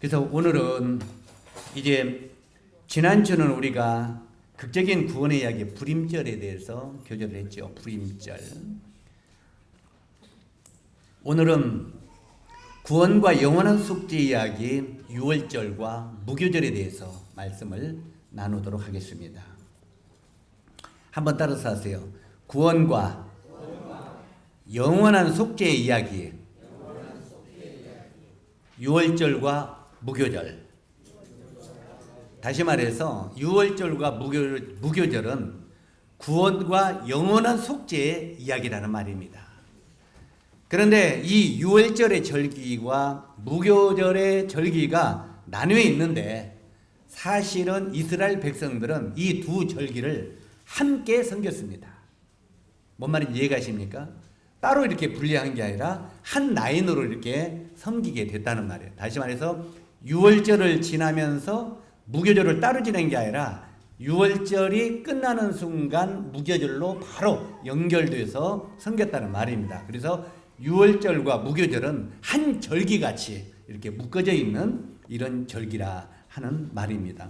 그래서 오늘은 이제 지난주는 우리가 극적인 구원의 이야기 불임절에 대해서 교제를 했죠. 불임절. 오늘은 구원과 영원한 속죄 이야기 유월절과 무교절에 대해서 말씀을 나누도록 하겠습니다. 한번 따라서 하세요. 구원과 영원한 속죄 이야기 유월절과 무교절. 다시 말해서 유월절과 무교절은 구원과 영원한 속죄의 이야기라는 말입니다. 그런데 이 유월절의 절기와 무교절의 절기가 나뉘어 있는데 사실은 이스라엘 백성들은 이 두 절기를 함께 섬겼습니다. 뭔 말인지 이해가십니까? 따로 이렇게 분리한 게 아니라 한 라인으로 이렇게 섬기게 됐다는 말이에요. 다시 말해서 유월절을 지나면서 무교절을 따로 지낸 게 아니라 유월절이 끝나는 순간 무교절로 바로 연결돼서 섬겼다는 말입니다. 그래서 유월절과 무교절은 한 절기같이 이렇게 묶어져 있는 이런 절기라 하는 말입니다.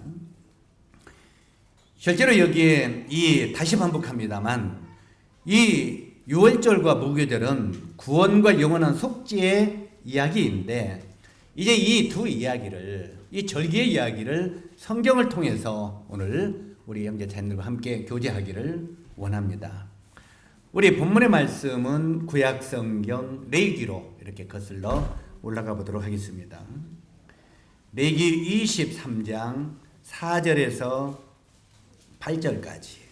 실제로 여기에 다시 반복합니다만 이 유월절과 무교절은 구원과 영원한 속죄의 이야기인데 이제 이 두 이야기를, 이 절기의 이야기를 성경을 통해서 오늘 우리 형제 자녀들과 함께 교제하기를 원합니다. 우리 본문의 말씀은 구약 성경 레위기로 이렇게 거슬러 올라가 보도록 하겠습니다. 레위기 23장 4절에서 8절까지.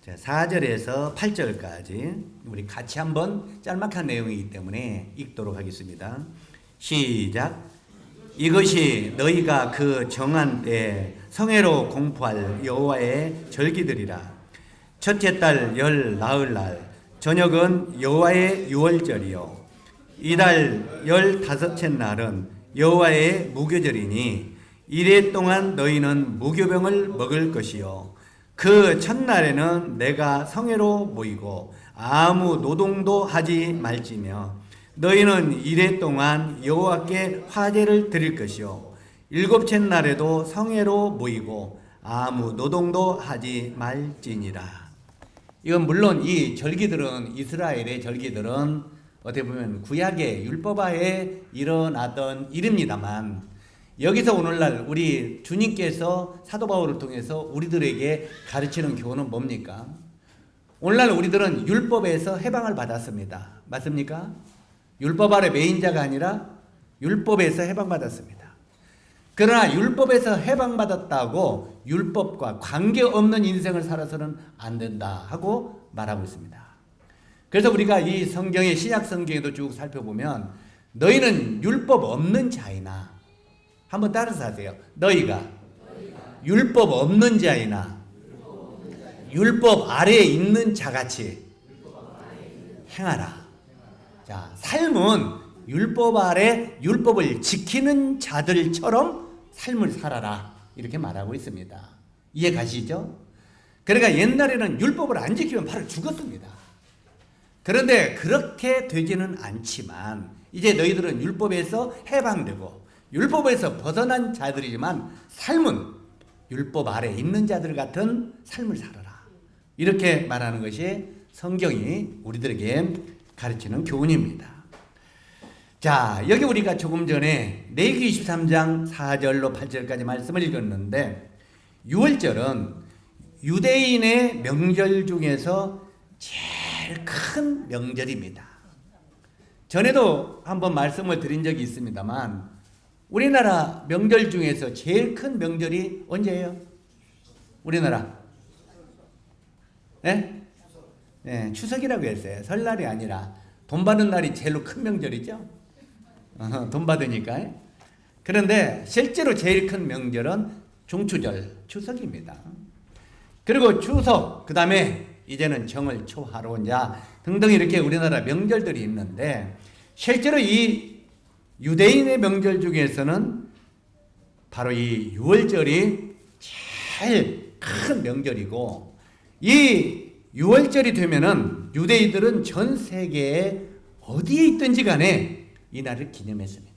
자, 4절에서 8절까지 우리 같이 한번 짤막한 내용이기 때문에 읽도록 하겠습니다. 시작. 이것이 너희가 그 정한 때 성회로 공포할 여호와의 절기들이라. 첫째 달 열 나흘날 저녁은 여호와의 유월절이요 이달 15째 날은 여호와의 무교절이니 이래 동안 너희는 무교병을 먹을 것이요 그 첫날에는 내가 성회로 모이고 아무 노동도 하지 말지며 너희는 이래 동안 여호와께 화제를 드릴 것이요 일곱째 날에도 성회로 모이고 아무 노동도 하지 말지니라. 이건 물론 이 절기들은, 이스라엘의 절기들은 어떻게 보면 구약의 율법하에 일어나던 일입니다만 여기서 오늘날 우리 주님께서 사도 바울을 통해서 우리들에게 가르치는 교훈은 뭡니까? 오늘날 우리들은 율법에서 해방을 받았습니다. 맞습니까? 율법 아래 매인자가 아니라 율법에서 해방받았습니다. 그러나 율법에서 해방받았다고 율법과 관계없는 인생을 살아서는 안 된다 하고 말하고 있습니다. 그래서 우리가 이 성경의 신약 성경에도 쭉 살펴보면 너희는 율법 없는 자이나, 한번 따라서 하세요. 너희가 율법 없는 자이나 율법 아래에 있는 자같이 행하라. 자, 삶은 율법 아래 율법을 지키는 자들처럼 삶을 살아라. 이렇게 말하고 있습니다. 이해 가시죠? 그러니까 옛날에는 율법을 안 지키면 바로 죽었습니다. 그런데 그렇게 되지는 않지만 이제 너희들은 율법에서 해방되고 율법에서 벗어난 자들이지만 삶은 율법 아래 있는 자들 같은 삶을 살아라. 이렇게 말하는 것이 성경이 우리들에게 가르치는 교훈입니다. 자, 여기 우리가 조금 전에 레위기 23장 4절로 8절까지 말씀을 읽었는데 유월절은 유대인의 명절 중에서 제일 큰 명절입니다. 전에도 한번 말씀을 드린 적이 있습니다만 우리나라 명절 중에서 제일 큰 명절이 언제예요? 우리나라? 네? 네, 추석이라고 했어요. 설날이 아니라 돈 받는 날이 제일 큰 명절이죠. 돈 받으니까. 그런데 실제로 제일 큰 명절은 중추절, 추석입니다. 그리고 추석, 그 다음에 이제는 정월, 초, 하론자 등등 이렇게 우리나라 명절들이 있는데 실제로 이 유대인의 명절 중에서는 바로 이 유월절이 제일 큰 명절이고, 이 6월절이 되면은 유대인들은 전 세계에 어디에 있든지 간에 이 날을 기념했습니다.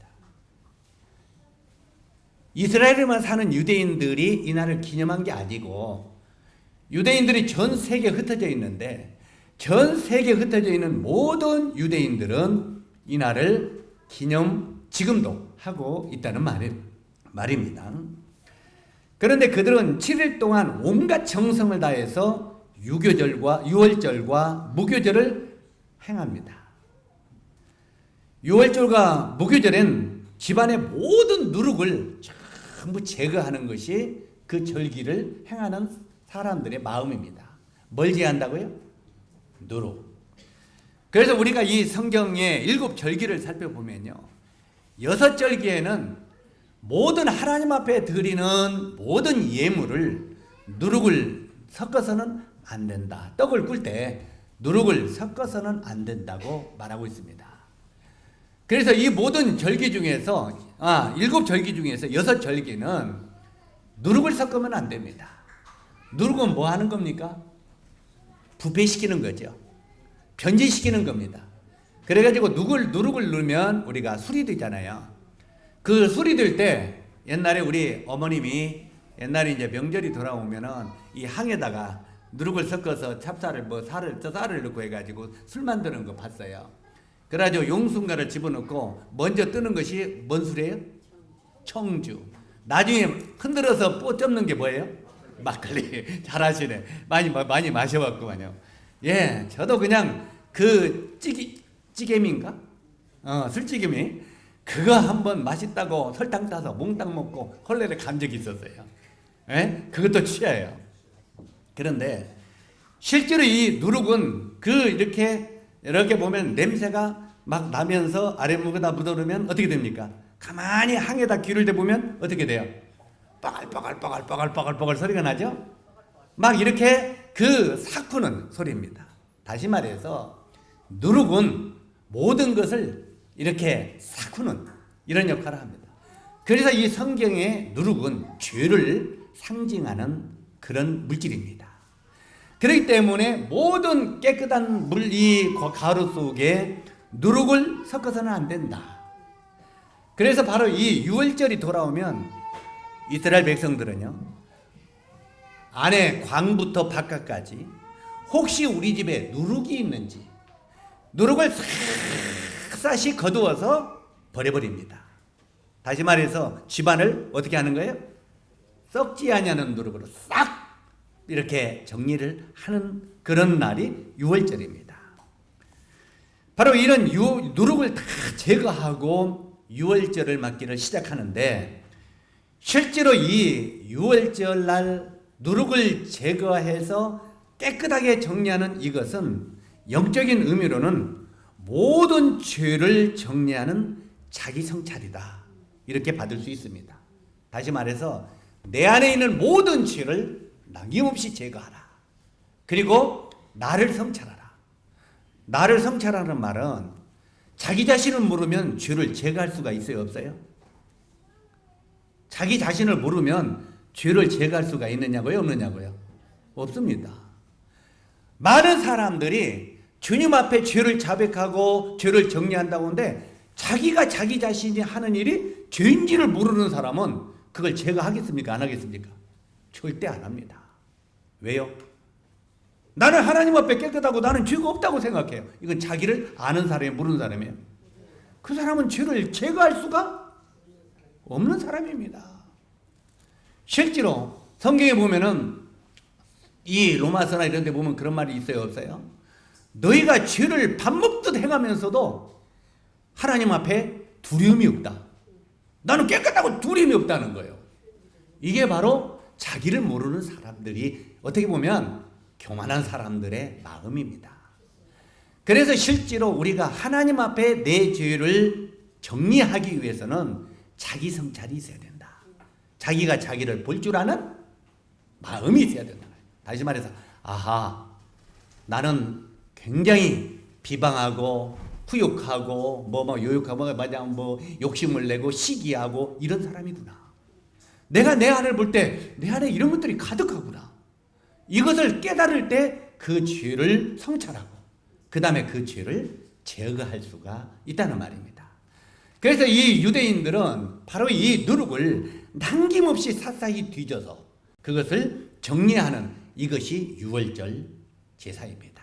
이스라엘에만 사는 유대인들이 이 날을 기념한 게 아니고, 유대인들이 전 세계에 흩어져 있는데, 전 세계에 흩어져 있는 모든 유대인들은 이 날을 지금도 하고 있다는 말입니다. 그런데 그들은 7일 동안 온갖 정성을 다해서 유월절과 무교절을 행합니다. 유월절과 무교절엔 집안의 모든 누룩을 전부 제거하는 것이 그 절기를 행하는 사람들의 마음입니다. 뭘 제한다고요? 누룩. 그래서 우리가 이 성경의 7절기를 살펴보면요, 6절기에는 모든 하나님 앞에 드리는 모든 예물을 누룩을 섞어서는 안 된다. 떡을 꿀 때 누룩을 섞어서는 안 된다고 말하고 있습니다. 그래서 이 모든 절기 중에서 7절기 중에서 6절기는 누룩을 섞으면 안 됩니다. 누룩은 뭐 하는 겁니까? 부패시키는 거죠. 변질시키는 겁니다. 그래가지고 누룩을 넣으면 우리가 술이 되잖아요. 그 술이 될 때 옛날에 우리 어머님이 옛날에 이제 명절이 돌아오면은 이 항에다가 누룩을 섞어서 찹쌀을 쌀을 넣고 해가지고 술 만드는 거 봤어요. 그래가지고 용순가를 집어넣고 먼저 뜨는 것이 뭔 술이에요? 청주. 나중에 흔들어서 뽀 쩝는 게 뭐예요? 막걸리. 잘하시네. 많이 마셔봤구만요. 예, 저도 그냥 그 찌개미인가? 술찌개미. 그거 한번 맛있다고 설탕 따서 몽땅 먹고 헐레를 간 적이 있었어요. 예? 그것도 취해요. 그런데 실제로 이 누룩은 이렇게 보면 냄새가 막 나면서 아랫목에다 묻어놓으면 어떻게 됩니까? 가만히 항에다 귀를 대보면 어떻게 돼요? 빠글빠글 소리가 나죠? 막 이렇게 삭히는 소리입니다. 다시 말해서 누룩은 모든 것을 이렇게 삭히는 이런 역할을 합니다. 그래서 이 성경의 누룩은 죄를 상징하는 그런 물질입니다. 그렇기 때문에 모든 깨끗한 물 이 가루 속에 누룩을 섞어서는 안 된다. 그래서 바로 이 유월절이 돌아오면 이스라엘 백성들은요, 안에 광부터 바깥까지 혹시 우리 집에 누룩이 있는지 누룩을 샅샅이 거두어서 버려버립니다. 다시 말해서 집안을 어떻게 하는 거예요? 썩지 아니하는 누룩으로 싹 이렇게 정리를 하는 그런 날이 유월절입니다. 바로 이런 누룩을 다 제거하고 유월절을 맞기를 시작하는데, 실제로 이 유월절 날 누룩을 제거해서 깨끗하게 정리하는 이것은 영적인 의미로는 모든 죄를 정리하는 자기 성찰이다, 이렇게 받을 수 있습니다. 다시 말해서 내 안에 있는 모든 죄를 남김없이 제거하라. 그리고 나를 성찰하라. 나를 성찰하는 말은 자기 자신을 모르면 죄를 제거할 수가 있어요, 없어요? 자기 자신을 모르면 죄를 제거할 수가 있느냐고요, 없느냐고요? 없습니다. 많은 사람들이 주님 앞에 죄를 자백하고 죄를 정리한다고 하는데, 자기가 자기 자신이 하는 일이 죄인지를 모르는 사람은 그걸 제거하겠습니까? 안 하겠습니까? 절대 안 합니다. 왜요? 나는 하나님 앞에 깨끗하고 나는 죄가 없다고 생각해요. 이건 자기를 아는 사람이 모르는 사람이에요. 그 사람은 죄를 제거할 수가 없는 사람입니다. 실제로 성경에 보면은 이 로마서나 이런 데 보면 그런 말이 있어요, 없어요? 너희가 죄를 밥 먹듯 행하면서도 하나님 앞에 두려움이 없다. 나는 깨끗하고 두려움이 없다는 거예요. 이게 바로 자기를 모르는 사람들이 어떻게 보면 교만한 사람들의 마음입니다. 그래서 실제로 우리가 하나님 앞에 내 죄를 정리하기 위해서는 자기 성찰이 있어야 된다. 자기가 자기를 볼 줄 아는 마음이 있어야 된다. 다시 말해서 나는 굉장히 비방하고 후욕하고 요욕하고 욕심을 내고 시기하고 이런 사람이구나. 내가 내 안을 볼 때 내 안에 이런 것들이 가득하구나. 이것을 깨달을 때 그 죄를 성찰하고 그 다음에 그 죄를 제거할 수가 있다는 말입니다. 그래서 이 유대인들은 바로 이 누룩을 남김없이 샅샅이 뒤져서 그것을 정리하는 이것이 유월절 제사입니다.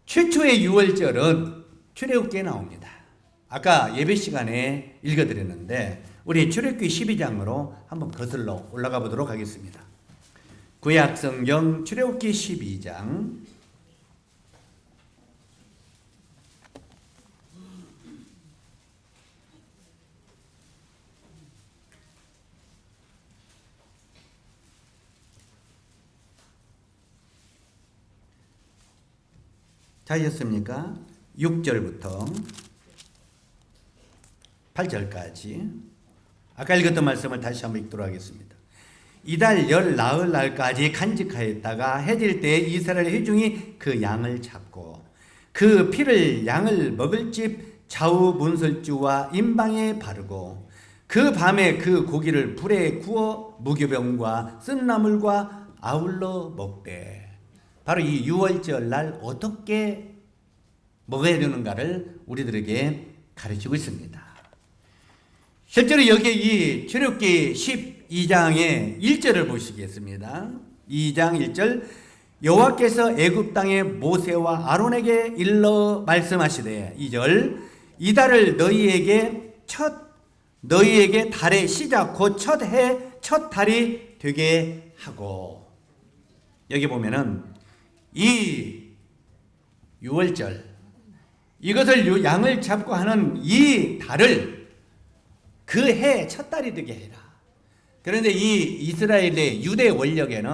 최초의 유월절은 출애굽기에 나옵니다. 아까 예배 시간에 읽어드렸는데 우리 출애굽기 12장으로 한번 거슬러 올라가 보도록 하겠습니다. 구약성경 출애굽기 12장 찾으셨습니까? 6절부터 8절까지 아까 읽었던 말씀을 다시 한번 읽도록 하겠습니다. 이달 열 나흘 날까지 간직하였다가 해질 때 이스라엘 회중이 그 양을 잡고 그 피를 양을 먹을 집 좌우 문설주와 임방에 바르고 그 밤에 그 고기를 불에 구워 무교병과 쓴나물과 아울러 먹되. 바로 이 유월절 날 어떻게 먹어야 되는가를 우리들에게 가르치고 있습니다. 실제로 여기 이 출애굽기 12장의 1절을 보시겠습니다. 2장 1절 여호와께서 애굽 땅에 모세와 아론에게 일러 말씀하시되 2절 이달을 너희에게 달의 시작 곧 첫 해 첫 달이 되게 하고. 여기 보면은 이 유월절 이것을 양을 잡고 하는 이 달을 그 해 첫 달이 되게 해라. 그런데 이 이스라엘의 유대 원력에는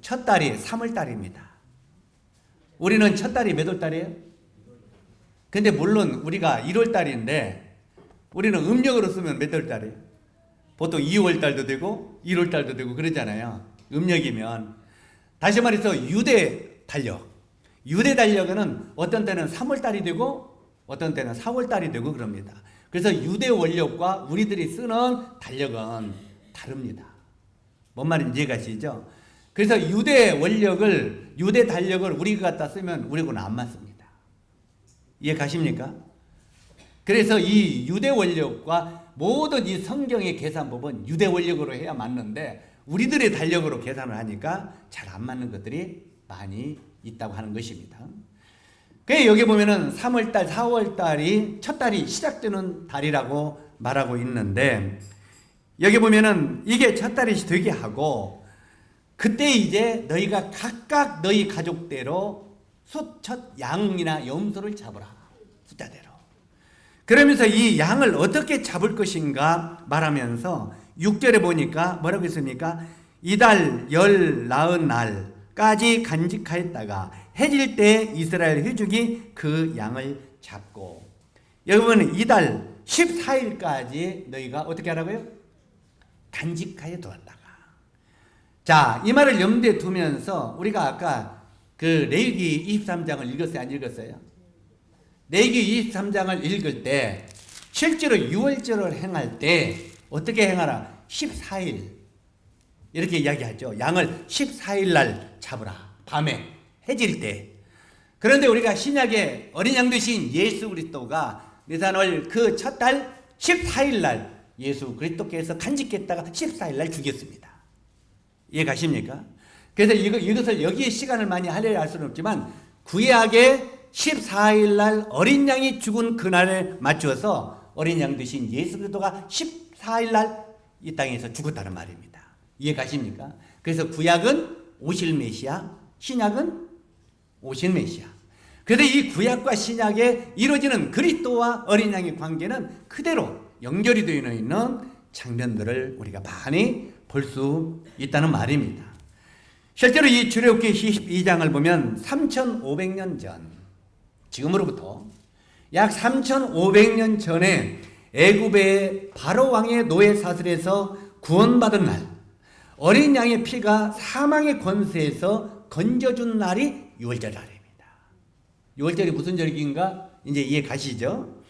첫 달이 3월 달입니다. 우리는 첫 달이 몇 월 달이에요? 근데 물론 우리가 1월 달인데 우리는 음력으로 쓰면 몇 월 달이에요? 보통 2월 달도 되고 1월 달도 되고 그러잖아요. 음력이면. 다시 말해서 유대 달력에는 어떤 때는 3월 달이 되고 어떤 때는 4월 달이 되고 그럽니다. 그래서 유대 원력과 우리들이 쓰는 달력은 다릅니다. 뭔 말인지 이해가시죠? 그래서 유대 달력을 우리가 갖다 쓰면 우리하고는 안 맞습니다. 이해 가십니까? 그래서 이 유대 원력과 모든 이 성경의 계산법은 유대 원력으로 해야 맞는데 우리들의 달력으로 계산을 하니까 잘 안 맞는 것들이 많이 있다고 하는 것입니다. 그래서 여기 보면은 3월달, 4월달이 첫 달이 시작되는 달이라고 말하고 있는데 여기 보면은 이게 첫 달이 되게 하고 그때 이제 너희가 각각 너희 가족대로 첫 양이나 염소를 잡으라. 숫자대로. 그러면서 이 양을 어떻게 잡을 것인가 말하면서 6절에 보니까 뭐라고 했습니까? 이달 열 나흔 날까지 간직하였다가 해질 때 이스라엘 회중이 그 양을 잡고. 여러분 이달 14일까지 너희가 어떻게 하라고요? 간직하여 두었다가. 자, 이 말을 염두에 두면서 우리가 아까 그 레위기 23장을 읽었어요? 안 읽었어요? 레위기 23장을 읽을 때 실제로 유월절을 행할 때 어떻게 행하라? 14일 이렇게 이야기하죠. 양을 14일 날 잡으라. 밤에 해질 때. 그런데 우리가 신약의 어린 양 되신 예수 그리스도가 니산월 그 첫 달 14일 날 예수 그리스도께서 간직했다가 14일 날 죽였습니다. 이해 가십니까? 그래서 이것을 여기에 시간을 많이 할애할 수는 없지만 구약의 14일 날 어린 양이 죽은 그날에 맞춰서 어린 양 되신 예수 그리스도가 14일 날 이 땅에서 죽었다는 말입니다. 이해 가십니까? 그래서 구약은 오실 메시아, 신약은 오실 메시아. 그래서 이 구약과 신약에 이루어지는 그리스도와 어린 양의 관계는 그대로 연결이 되어 있는 장면들을 우리가 많이 볼 수 있다는 말입니다. 실제로 이 출애굽기 12장을 보면 3,500년 전, 지금으로부터 약 3,500년 전에 애굽의 바로 왕의 노예 사슬에서 구원받은 날, 어린 양의 피가 사망의 권세에서 건져준 날이 유월절 날입니다. 유월절이 무슨 절기인가? 이제 이해 가시죠?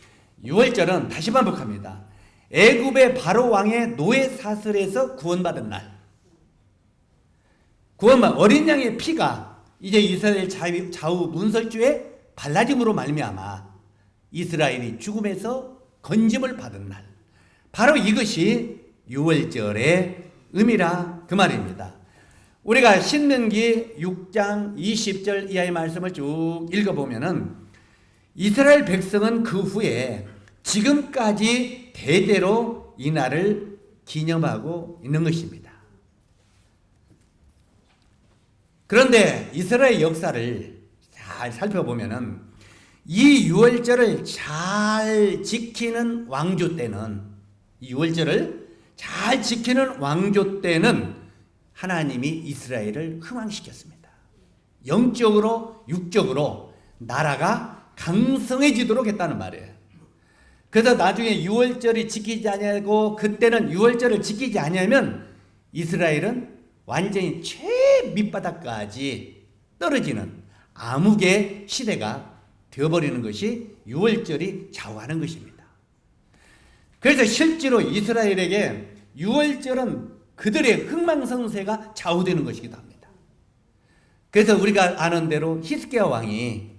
유월절은 다시 반복합니다. 애굽의 바로 왕의 노예 사슬에서 구원받은 날. 구원만 어린 양의 피가 이제 이스라엘 좌우 문설주에 발라짐으로 말미암아 이스라엘이 죽음에서 건짐을 받은 날, 바로 이것이 유월절의 의미라 그 말입니다. 우리가 신명기 6장 20절 이하의 말씀을 쭉 읽어보면은 이스라엘 백성은 그 후에 지금까지 대대로 이 날을 기념하고 있는 것입니다. 그런데 이스라엘 역사를 잘 살펴보면은 이 유월절을 잘 지키는 왕조 때는, 이 유월절을 잘 지키는 왕조 때는 하나님이 이스라엘을 흥왕시켰습니다. 영적으로 육적으로 나라가 강성해지도록 했다는 말이에요. 그래서 나중에 유월절이 지키지 아니하고, 그때는 유월절을 지키지 아니하면 이스라엘은 완전히 최밑바닥까지 떨어지는 암흑의 시대가 되어버리는 것이 유월절이 좌우하는 것입니다. 그래서 실제로 이스라엘에게 유월절은 그들의 흥망성쇠가 좌우되는 것이기도 합니다. 그래서 우리가 아는 대로 히스기야 왕이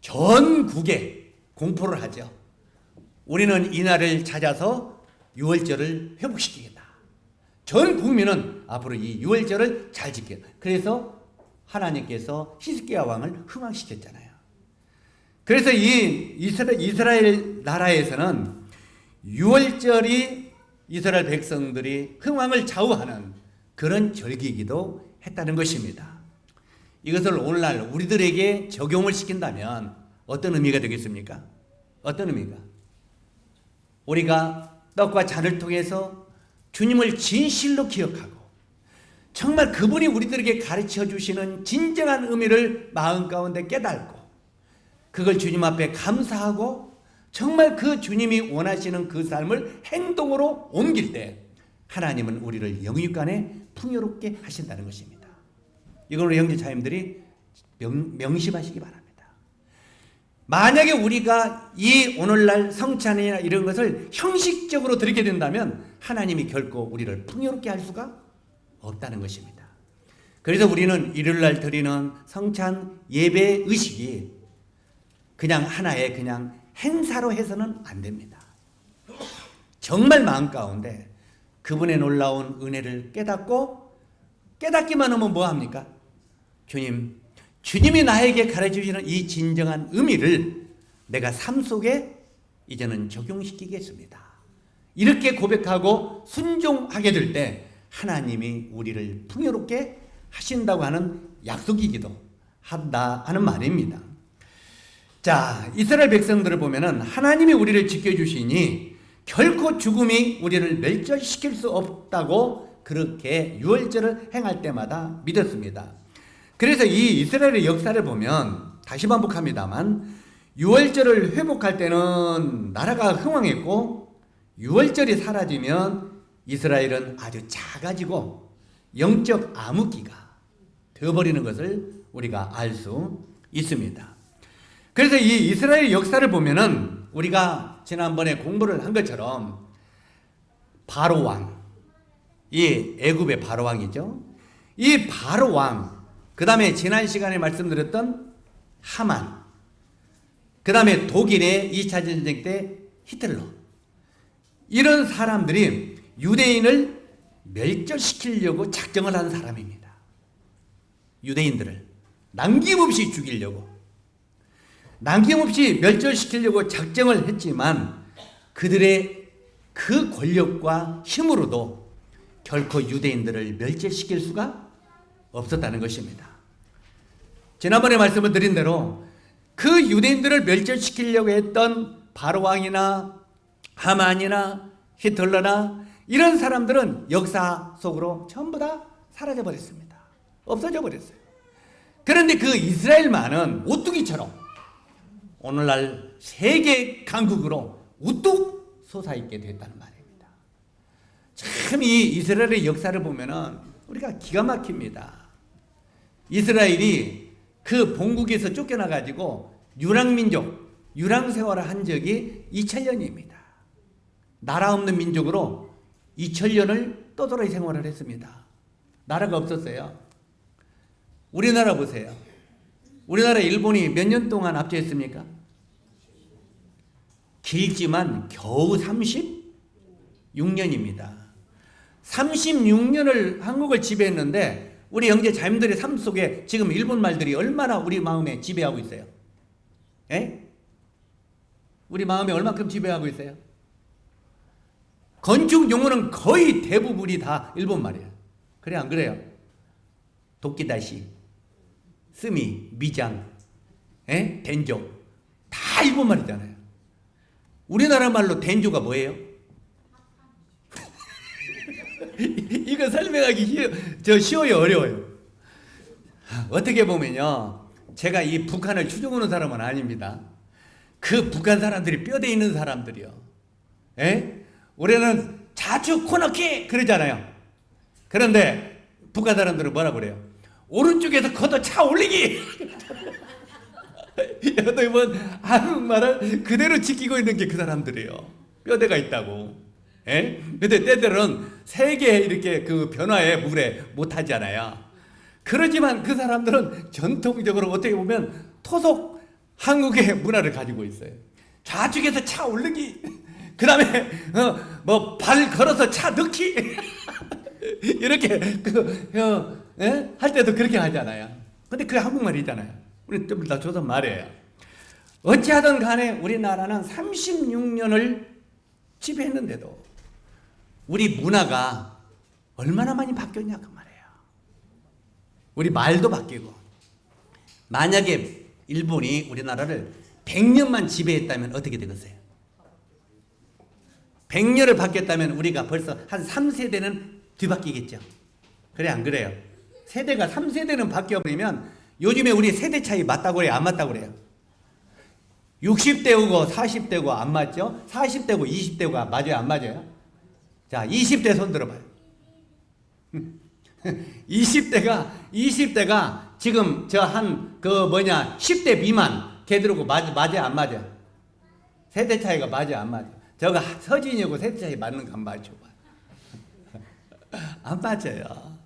전국에 공포를 하죠. 우리는 이 날을 찾아서 유월절을 회복시키겠다. 전 국민은 앞으로 이 유월절을 잘 지키겠다. 그래서 하나님께서 히스기야 왕을 흥왕시켰잖아요. 그래서 이 이스라엘 나라에서는 유월절이 이스라엘 백성들이 흥왕을 좌우하는 그런 절기이기도 했다는 것입니다. 이것을 오늘날 우리들에게 적용을 시킨다면 어떤 의미가 되겠습니까? 어떤 의미가? 우리가 떡과 잔을 통해서 주님을 진실로 기억하고 정말 그분이 우리들에게 가르쳐 주시는 진정한 의미를 마음 가운데 깨닫고 그걸 주님 앞에 감사하고 정말 그 주님이 원하시는 그 삶을 행동으로 옮길 때 하나님은 우리를 영육간에 풍요롭게 하신다는 것입니다. 이걸 형제 자매들이 명심하시기 바랍니다. 만약에 우리가 이 오늘날 성찬이나 이런 것을 형식적으로 드리게 된다면 하나님이 결코 우리를 풍요롭게 할 수가 없다는 것입니다. 그래서 우리는 일요일날 드리는 성찬 예배 의식이 그냥 하나의 그냥 행사로 해서는 안 됩니다. 정말 마음 가운데 그분의 놀라운 은혜를 깨닫고, 깨닫기만 하면 뭐합니까? 주님이 나에게 가르쳐주시는 이 진정한 의미를 내가 삶 속에 이제는 적용시키겠습니다. 이렇게 고백하고 순종하게 될 때 하나님이 우리를 풍요롭게 하신다고 하는 약속이기도 한다 하는 말입니다. 자, 이스라엘 백성들을 보면은 하나님이 우리를 지켜주시니 결코 죽음이 우리를 멸절시킬 수 없다고 그렇게 유월절을 행할 때마다 믿었습니다. 그래서 이 이스라엘의 역사를 보면 다시 반복합니다만 유월절을 회복할 때는 나라가 흥왕했고 유월절이 사라지면 이스라엘은 아주 작아지고 영적 암흑기가 되어버리는 것을 우리가 알 수 있습니다. 그래서 이 이스라엘 역사를 보면은 우리가 지난번에 공부를 한 것처럼 바로 왕, 이 애굽의 바로 왕이죠. 이 바로 왕, 그 다음에 지난 시간에 말씀드렸던 하만, 그 다음에 독일의 2차 전쟁 때 히틀러, 이런 사람들이 유대인을 멸절시키려고 작정을 한 사람입니다. 유대인들을 남김없이 죽이려고, 남김없이 멸절시키려고 작정을 했지만 그들의 그 권력과 힘으로도 결코 유대인들을 멸절시킬 수가 없었다는 것입니다. 지난번에 말씀을 드린 대로 그 유대인들을 멸절시키려고 했던 바로왕이나 하만이나 히틀러나 이런 사람들은 역사 속으로 전부 다 사라져 버렸습니다. 없어져 버렸어요. 그런데 그 이스라엘만은 오뚜기처럼 오늘날 세계 강국으로 우뚝 솟아있게 됐다는 말입니다. 참 이 이스라엘의 역사를 보면은 우리가 기가 막힙니다. 이스라엘이 그 본국에서 쫓겨나가지고 유랑민족, 유랑생활을 한 적이 2000년입니다. 나라 없는 민족으로 2000년을 떠돌이 생활을 했습니다. 나라가 없었어요. 우리나라 보세요. 우리나라 일본이 몇 년 동안 압제했습니까? 길지만 겨우 36년입니다. 36년을 한국을 지배했는데 우리 형제 자매들의 삶 속에 지금 일본 말들이 얼마나 우리 마음에 지배하고 있어요? 에? 우리 마음에 얼마큼 지배하고 있어요? 건축 용어는 거의 대부분이 다 일본 말이에요. 그래 안 그래요? 도끼다시, 스미, 미장, 덴조 다 일본 말이잖아요. 우리나라 말로 덴조가 뭐예요? 이거 설명하기 쉬워요, 어려워요? 어떻게 보면요, 제가 이 북한을 추종하는 사람은 아닙니다. 그 북한 사람들이 뼈대 있는 사람들이요. 우리는 자주 코너키 그러잖아요. 그런데 북한 사람들은 뭐라 그래요? 오른쪽에서 걷어 차 올리기. 여러분 한국말을 그대로 지키고 있는 게 그 사람들이에요. 뼈대가 있다고. 근데 때때로는 세계 이렇게 그 변화의 물에 못하잖아요. 그러지만 그 사람들은 전통적으로 어떻게 보면 토속 한국의 문화를 가지고 있어요. 좌측에서 차 올리기, 그 다음에 뭐 발 걸어서 차 넣기 이렇게 할 때도 그렇게 하잖아요. 근데 그게 한국말이잖아요. 우리 좀 다 조선 말이에요. 어찌하든 간에 우리나라는 36년을 지배했는데도 우리 문화가 얼마나 많이 바뀌었냐 그 말이에요. 우리 말도 바뀌고. 만약에 일본이 우리나라를 100년만 지배했다면 어떻게 되겠어요? 100년을 바뀌었다면 우리가 벌써 한 3세대는 뒤바뀌겠죠. 그래 안 그래요? 세대가 3세대는 바뀌어버리면 요즘에 우리 세대 차이 맞다고 그래요? 안 맞다고 그래요? 60대고 40대고 안 맞죠? 40대고 20대가 맞아요? 안 맞아요? 자, 20대 손 들어봐요. 20대가 지금 저 한 10대 미만 걔들하고 맞아 안 맞아? 세대 차이가 맞아 안 맞아? 저거 서진이하고 세대 차이 맞는 거 안 맞죠? 안 맞아요.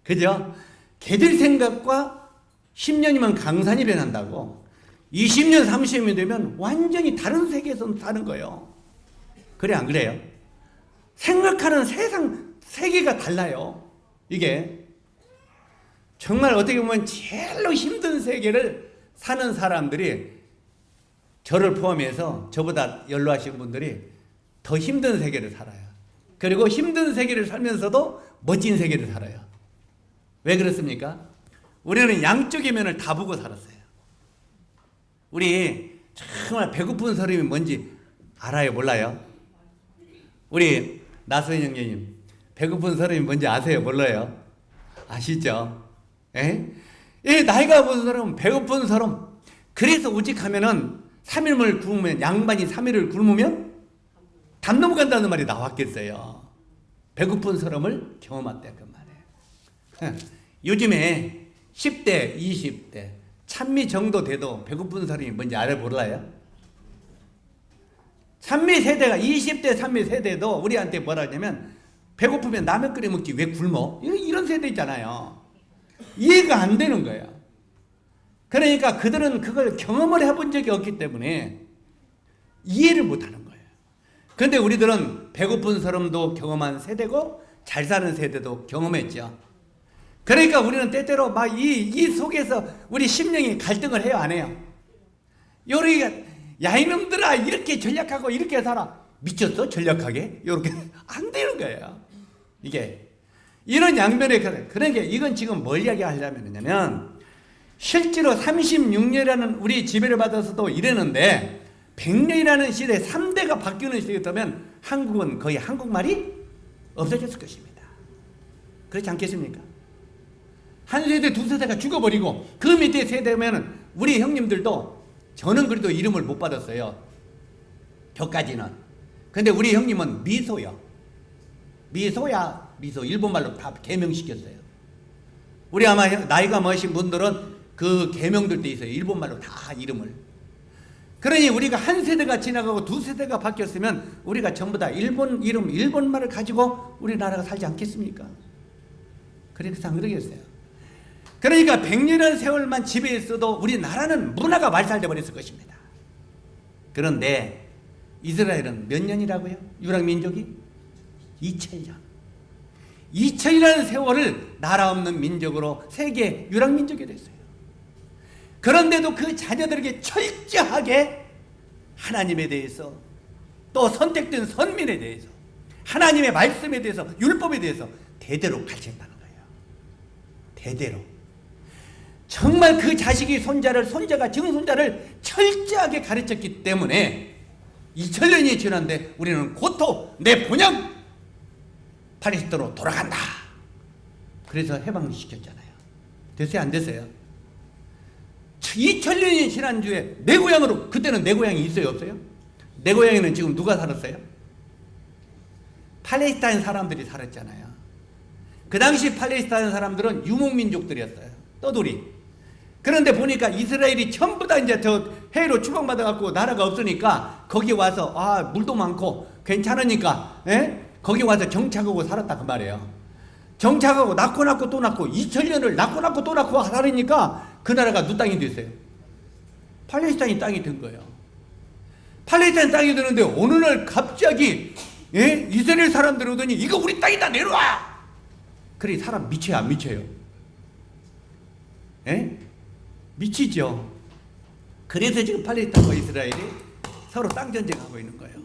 그죠? 걔들 생각과 10년이면 강산이 변한다고. 20년 30년이 되면 완전히 다른 세계에서 사는 거예요. 그래 안 그래요? 생각하는 세계가 달라요. 이게 정말 어떻게 보면 제일로 힘든 세계를 사는 사람들이 저를 포함해서 저보다 연로하신 분들이 더 힘든 세계를 살아요. 그리고 힘든 세계를 살면서도 멋진 세계를 살아요. 왜 그렇습니까? 우리는 양쪽의 면을 다 보고 살았어요. 우리 정말 배고픈 사람이 뭔지 알아요? 몰라요? 우리 나선희 형님 배고픈 사람이 뭔지 아세요? 몰라요? 아시죠? 나이가 먹은 사람은 배고픈 사람. 그래서 오직하면은 3일을 굶으면 양반이 3일을 굶으면 담 넘어간다는 말이 나왔겠어요. 배고픈 사람을 경험했다 그 말이에요. 요즘에 10대, 20대 찬미 정도 돼도 배고픈 사람이 뭔지 알아요? 몰라요? 찬미 세대가 20대 찬미 세대도 우리한테 뭐라 하냐면 배고프면 라면 끓여 먹지 왜 굶어? 이런 세대 있잖아요. 이해가 안 되는 거예요. 그러니까 그들은 그걸 경험을 해본 적이 없기 때문에 이해를 못하는 거예요. 그런데 우리들은 배고픈 사람도 경험한 세대고 잘 사는 세대도 경험했죠. 그러니까 우리는 때때로 막 이 속에서 우리 심령이 갈등을 해요, 안 해요? 요리가 야 이놈들아 이렇게 전략하고 이렇게 살아. 미쳤어? 전략하게? 이렇게 안 되는 거예요. 이게 이런 양면의 그러니까 이건 지금 뭘 이야기하려면 실제로 36년이라는 우리 지배를 받아서도 이랬는데 100년이라는 시대에 3대가 바뀌는 시대였다면 한국은 거의 한국말이 없어졌을 것입니다. 그렇지 않겠습니까? 한 세대 두 세대가 죽어버리고 그 밑에 세대면 우리 형님들도 저는 그래도 이름을 못 받았어요. 벽까지는. 근데 우리 형님은 미소요. 미소야 미소. 일본말로 다 개명시켰어요. 우리 아마 나이가 많으신 분들은 그 개명들도 있어요. 일본말로 다 이름을. 그러니 우리가 한 세대가 지나가고 두 세대가 바뀌었으면 우리가 전부 다 일본 이름, 일본말을 가지고 우리나라가 살지 않겠습니까? 그래서 안 그러겠어요. 그러니까 100년의 세월만 지배했어도 우리나라는 문화가 말살돼 버렸을 것입니다. 그런데 이스라엘은 몇 년이라고요? 유랑민족이 2000년. 2000이라는 세월을 나라 없는 민족으로 세계 유랑민족이 됐어요. 그런데도 그 자녀들에게 철저하게 하나님에 대해서, 또 선택된 선민에 대해서, 하나님의 말씀에 대해서, 율법에 대해서 대대로 가르쳤다는 거예요. 대대로. 정말 그 자식이 손자가 증손자를 철저하게 가르쳤기 때문에 2000년이 지났는데 우리는 고토 내 본향 팔레스타인으로 돌아간다. 그래서 해방시켰잖아요. 됐어요? 안 됐어요? 2000년이 지난 주에 내 고향으로, 그때는 내 고향이 있어요? 없어요? 내 고향에는 지금 누가 살았어요? 팔레스타인 사람들이 살았잖아요. 그 당시 팔레스타인 사람들은 유목민족들이었어요. 떠돌이. 그런데 보니까 이스라엘이 전부 다 이제 저 해로 추방받아갖고 나라가 없으니까 거기 와서 물도 많고 괜찮으니까 거기 와서 정착하고 살았다 그 말이에요. 정착하고 낳고 또 낳고 2000년을 낳고 또 낳고 살으니까 그 나라가 누 땅이 됐어요. 팔레스타인 땅이 된 거예요. 팔레스타인 땅이 되는데 어느 날 갑자기 이스라엘 사람들이 오더니 이거 우리 땅이다 내려와. 그래 사람 미쳐요 안 미쳐요? 미치죠. 그래서 지금 팔레스타인과 이스라엘이 서로 땅 전쟁하고 있는 거예요.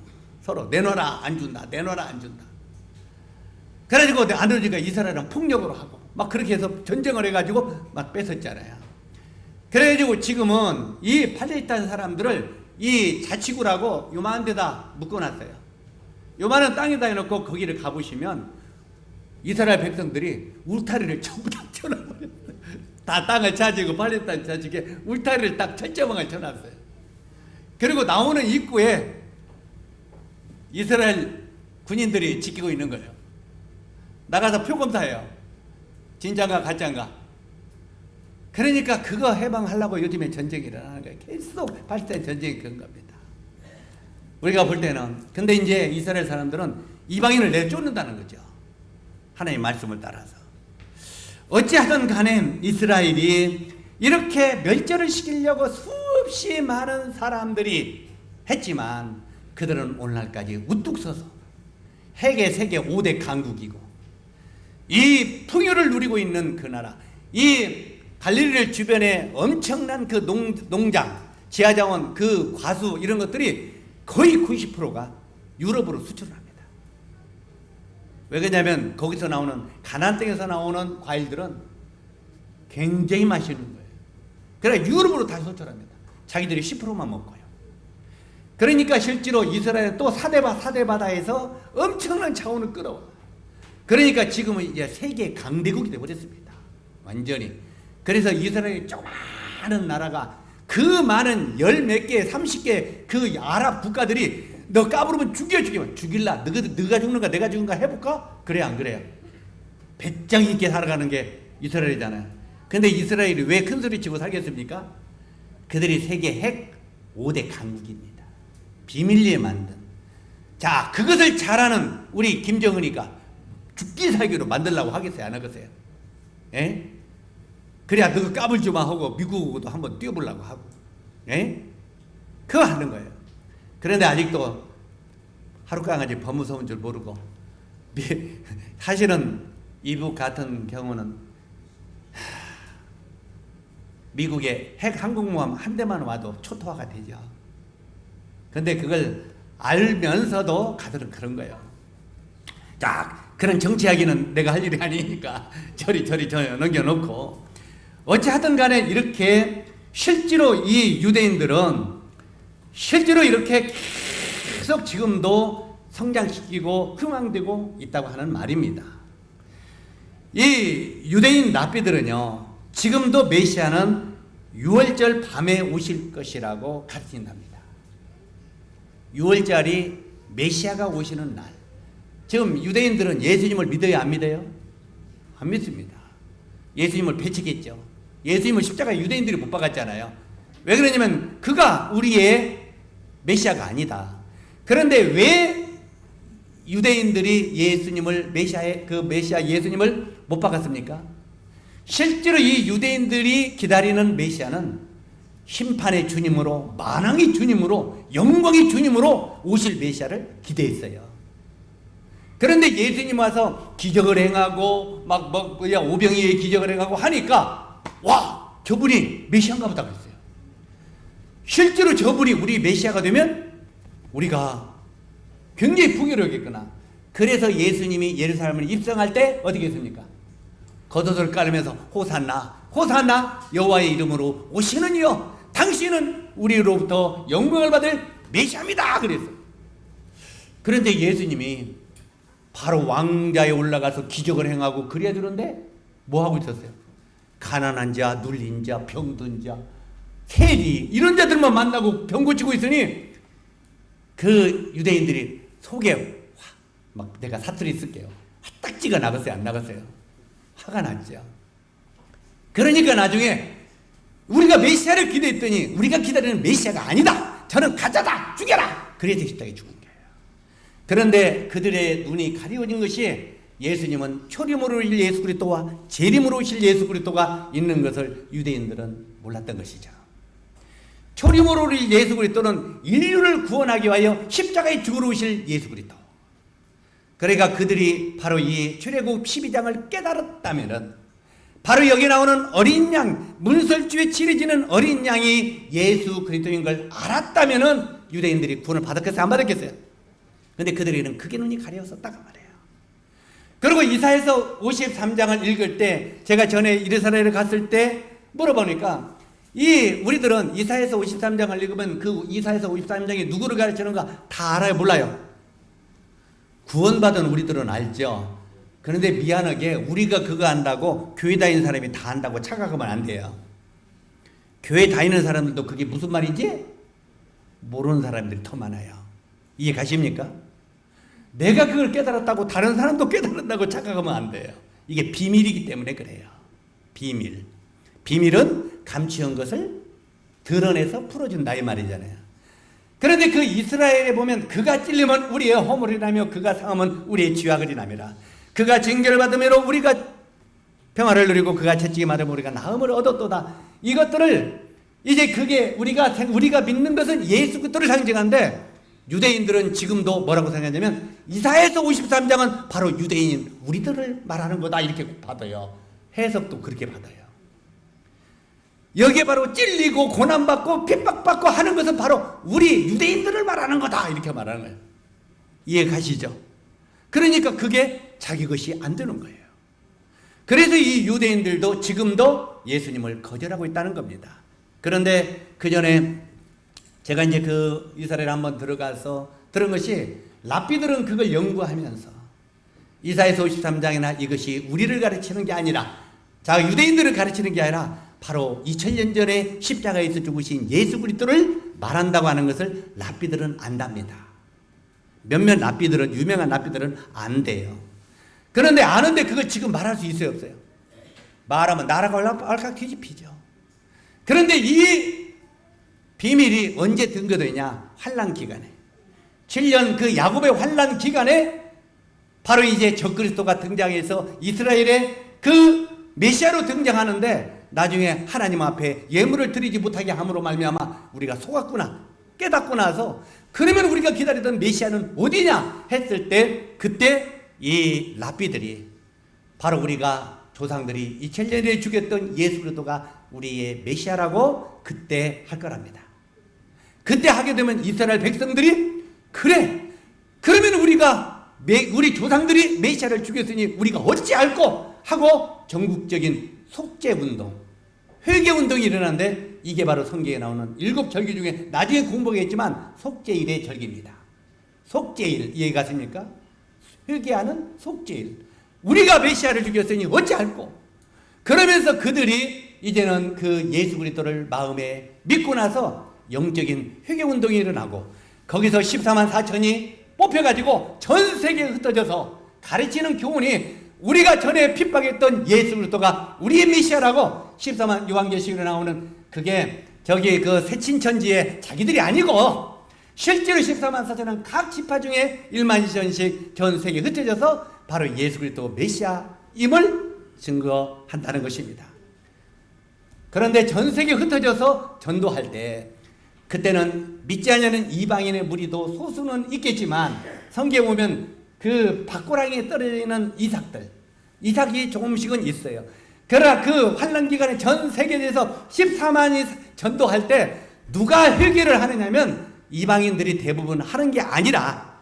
서로 내놔라 안 준다, 내놔라 안 준다. 그래가지고 아버지가 이스라엘이랑 폭력으로 하고 막 그렇게 해서 전쟁을 해가지고 막 뺏었잖아요. 그래가지고 지금은 이 팔레스타인 사람들을 이 자치구라고 요만한 데다 묶어놨어요. 요만한 땅에다 해놓고 거기를 가보시면 이스라엘 백성들이 울타리를 전부 다 쳐놔버렸어요. 다 땅을 차지고 팔레스타인 차지게 울타리를 딱 철제망을 쳐놨어요. 그리고 나오는 입구에 이스라엘 군인들이 지키고 있는 거예요. 나가서 표검사해요. 진짜인가 가짜인가. 그러니까 그거 해방하려고 요즘에 전쟁이 일어나는 거예요. 계속 팔레스타인 전쟁이 그런 겁니다. 우리가 볼 때는. 근데 이제 이스라엘 사람들은 이방인을 내쫓는다는 거죠. 하나님의 말씀을 따라서. 어찌하든 간에 이스라엘이 이렇게 멸절을 시키려고 수없이 많은 사람들이 했지만 그들은 오늘날까지 우뚝 서서 세계 5대 강국이고 이 풍요를 누리고 있는 그 나라, 이 갈릴리 주변에 엄청난 그 농장, 지하자원, 그 과수 이런 것들이 거의 90%가 유럽으로 수출을 합니다. 왜 그러냐면 거기서 나오는 가나안 땅에서 나오는 과일들은 굉장히 맛있는 거예요. 그래서 유럽으로 다 수출합니다. 자기들이 10%만 먹고요. 그러니까 실제로 이스라엘 또 사대바다에서 엄청난 자원을 끌어와. 그러니까 지금은 이제 세계 강대국이 되어버렸습니다. 완전히. 그래서 이스라엘이 조그마한 나라가 그 많은 10몇 개, 30개 그 아랍 국가들이 너 까부르면 죽일라. 너가 죽는가 내가 죽는가 해볼까? 그래 안 그래요? 배짱 있게 살아가는 게 이스라엘이잖아요. 근데 이스라엘이 왜 큰 소리 치고 살겠습니까? 그들이 세계 핵 5대 강국입니다. 비밀리에 만든. 자, 그것을 잘하는 우리 김정은이가 죽기 살기로 만들려고 하겠어요? 안 하겠어요? 예? 그래야 너 까불지마 하고 미국하고도 한번 뛰어보려고 하고. 예? 그거 하는 거예요. 그런데 아직도 하룻강아지 범무서운 줄 모르고 사실은 이북 같은 경우는 미국의 핵 항공모함 한 대만 와도 초토화가 되죠. 근데 그걸 알면서도 가들은 그런 거예요. 자, 그런 정치 이야기는 내가 할 일이 아니니까 저리 넘겨놓고 어찌하든 간에 이렇게 실제로 이 유대인들은 실제로 이렇게 계속 지금도 성장시키고 흥왕되고 있다고 하는 말입니다. 이 유대인 랍비들은요, 지금도 메시아는 6월절 밤에 오실 것이라고 가르친답니다. 6월절이 메시아가 오시는 날. 지금 유대인들은 예수님을 믿어요, 안 믿어요? 안 믿습니다. 예수님을 배척했죠. 예수님을 십자가에 유대인들이 못 박았잖아요. 왜 그러냐면 그가 우리의 메시아가 아니다. 그런데 왜 유대인들이 예수님을 메시아 예수님을 못 박았습니까? 실제로 이 유대인들이 기다리는 메시아는 심판의 주님으로, 만왕의 주님으로, 영광의 주님으로 오실 메시아를 기대했어요. 그런데 예수님 와서 기적을 행하고 오병이의 기적을 행하고 하니까 와, 저분이 메시아인가 보다 그랬어요. 실제로 저분이 우리 메시아가 되면 우리가 굉장히 풍요롭겠구나. 그래서 예수님이 예루살렘을 입성할 때 어떻게 했습니까? 겉옷을 깔으면서 호산나 호산나 여호와의 이름으로 오시는 이여 당신은 우리로부터 영광을 받을 메시아입니다 그랬어요. 그런데 예수님이 바로 왕자에 올라가서 기적을 행하고 그래야 되는데 뭐 하고 있었어요? 가난한 자, 눌린 자, 병든 자, 세리 이런 자들만 만나고 병 고치고 있으니 그 유대인들이 속에 막 내가 사투리 쓸게요. 딱지가 나갔어요? 안 나갔어요? 화가 났죠. 그러니까 나중에 우리가 메시아를 기대했더니 우리가 기다리는 메시아가 아니다. 저는 가짜다. 죽여라. 그래서 십자가에 죽은 거예요. 그런데 그들의 눈이 가려워진 것이 예수님은 초림으로 오실 예수 그리스도와 재림으로 오실 예수 그리스도가 있는 것을 유대인들은 몰랐던 것이죠. 초림으로 오실 예수 그리스도는 인류를 구원하기 위하여 십자가에 죽으러 오실 예수 그리스도. 그러니까 그들이 바로 이 출애굽 12장을 깨달았다면은 바로 여기 나오는 어린 양, 문설주에 치러지는 어린 양이 예수 그리스도인 걸 알았다면은 유대인들이 구원을 받았겠어요? 안 받았겠어요? 근데 그들에게는 크게 눈이 가려웠었다가 말이에요. 그리고 이사야서 53장을 읽을 때 제가 전에 이스라엘에 갔을 때 물어보니까 우리들은 이사야서 53장을 읽으면 그 이사야서 53장이 누구를 가르치는가 다 알아요? 몰라요? 구원받은 우리들은 알죠. 그런데 미안하게 우리가 그거 안다고 교회 다니는 사람이 다 안다고 착각하면 안 돼요. 교회 다니는 사람들도 그게 무슨 말인지 모르는 사람들이 더 많아요. 이해 가십니까? 내가 그걸 깨달았다고 다른 사람도 깨달았다고 착각하면 안 돼요. 이게 비밀이기 때문에 그래요. 비밀. 비밀은 감추온 것을 드러내서 풀어준다 이 말이잖아요. 그런데 그 이스라엘에 보면 그가 찔리면 우리의 허물이라며 그가 상하면 우리의 죄악을 이라미라. 그가 징계를 받으므로 우리가 평화를 누리고 그가 채찍이 맞으면 우리가 나음을 얻었도다. 이것들을 이제 그게 우리가 믿는 것은 예수 그리스도를 상징하는데 유대인들은 지금도 뭐라고 생각하냐면 이사야서 53장은 바로 유대인인 우리들을 말하는 거다 이렇게 받아요. 해석도 그렇게 받아요. 여기에 바로 찔리고 고난받고 핍박받고 하는 것은 바로 우리 유대인들을 말하는 거다 이렇게 말하는 거예요. 이해 가시죠? 그러니까 그게 자기 것이 안 되는 거예요. 그래서 이 유대인들도 지금도 예수님을 거절하고 있다는 겁니다. 그런데 그 전에 제가 이제 그 이스라엘에 한번 들어가서 들은 것이 랍비들은 그걸 연구하면서 이사야서 53장이나 이것이 우리를 가르치는 게 아니라 자 유대인들을 가르치는 게 아니라 바로 2000년 전에 십자가에서 죽으신 예수 그리스도를 말한다고 하는 것을 랍비들은 안답니다. 몇몇 랍비들은 유명한 랍비들은 안 돼요. 그런데 아는데 그걸 지금 말할 수 있어요 없어요? 말하면 나라가 얼칵 뒤집히죠. 그런데 이 비밀이 언제 등거되냐? 환란 기간에 7년 그 야곱의 환란 기간에 바로 이제 적그리스도가 등장해서 이스라엘의 그 메시아로 등장하는데 나중에 하나님 앞에 예물을 드리지 못하게 함으로 말미암아 우리가 속았구나 깨닫고 나서 그러면 우리가 기다리던 메시아는 어디냐 했을 때 그때 이 랍비들이 바로 우리가 조상들이 2000년에 죽였던 예수 그리스도가 우리의 메시아라고 그때 할 거랍니다. 그때 하게 되면 이스라엘 백성들이 그래 그러면 우리 조상들이 메시아를 죽였으니 우리가 어찌 알고 하고 전국적인 속죄운동, 회개운동이 일어나는데 이게 바로 성경에 나오는 7절기 중에 나중에 공부하겠지만 속죄일의 절기입니다. 속죄일 이해 가십니까? 회개하는 속죄일. 우리가 메시아를 죽였으니 어찌 알고 그러면서 그들이 이제는 그 예수 그리스도를 마음에 믿고 나서 영적인 회개운동이 일어나고 거기서 14만 4천이 뽑혀가지고 전 세계에 흩어져서 가르치는 교훈이 우리가 전에 핍박했던 예수 그리스도가 우리의 메시아라고 14만 요한계시록에 나오는 그게 저기 그 새친천지에 자기들이 아니고 실제로 14만 4천은 각 지파 중에 1만 2천씩 전 세계에 흩어져서 바로 예수 그리스도 메시아임을 증거한다는 것입니다. 그런데 전 세계에 흩어져서 전도할 때 그때는 믿지 않는 이방인의 무리도 소수는 있겠지만 성경에 보면 그 밭고랑이에 떨어지는 이삭이 조금씩은 있어요. 그러나 그 환난 기간에 전 세계에서 14만이 전도할 때 누가 회개를 하느냐면 이방인들이 대부분 하는 게 아니라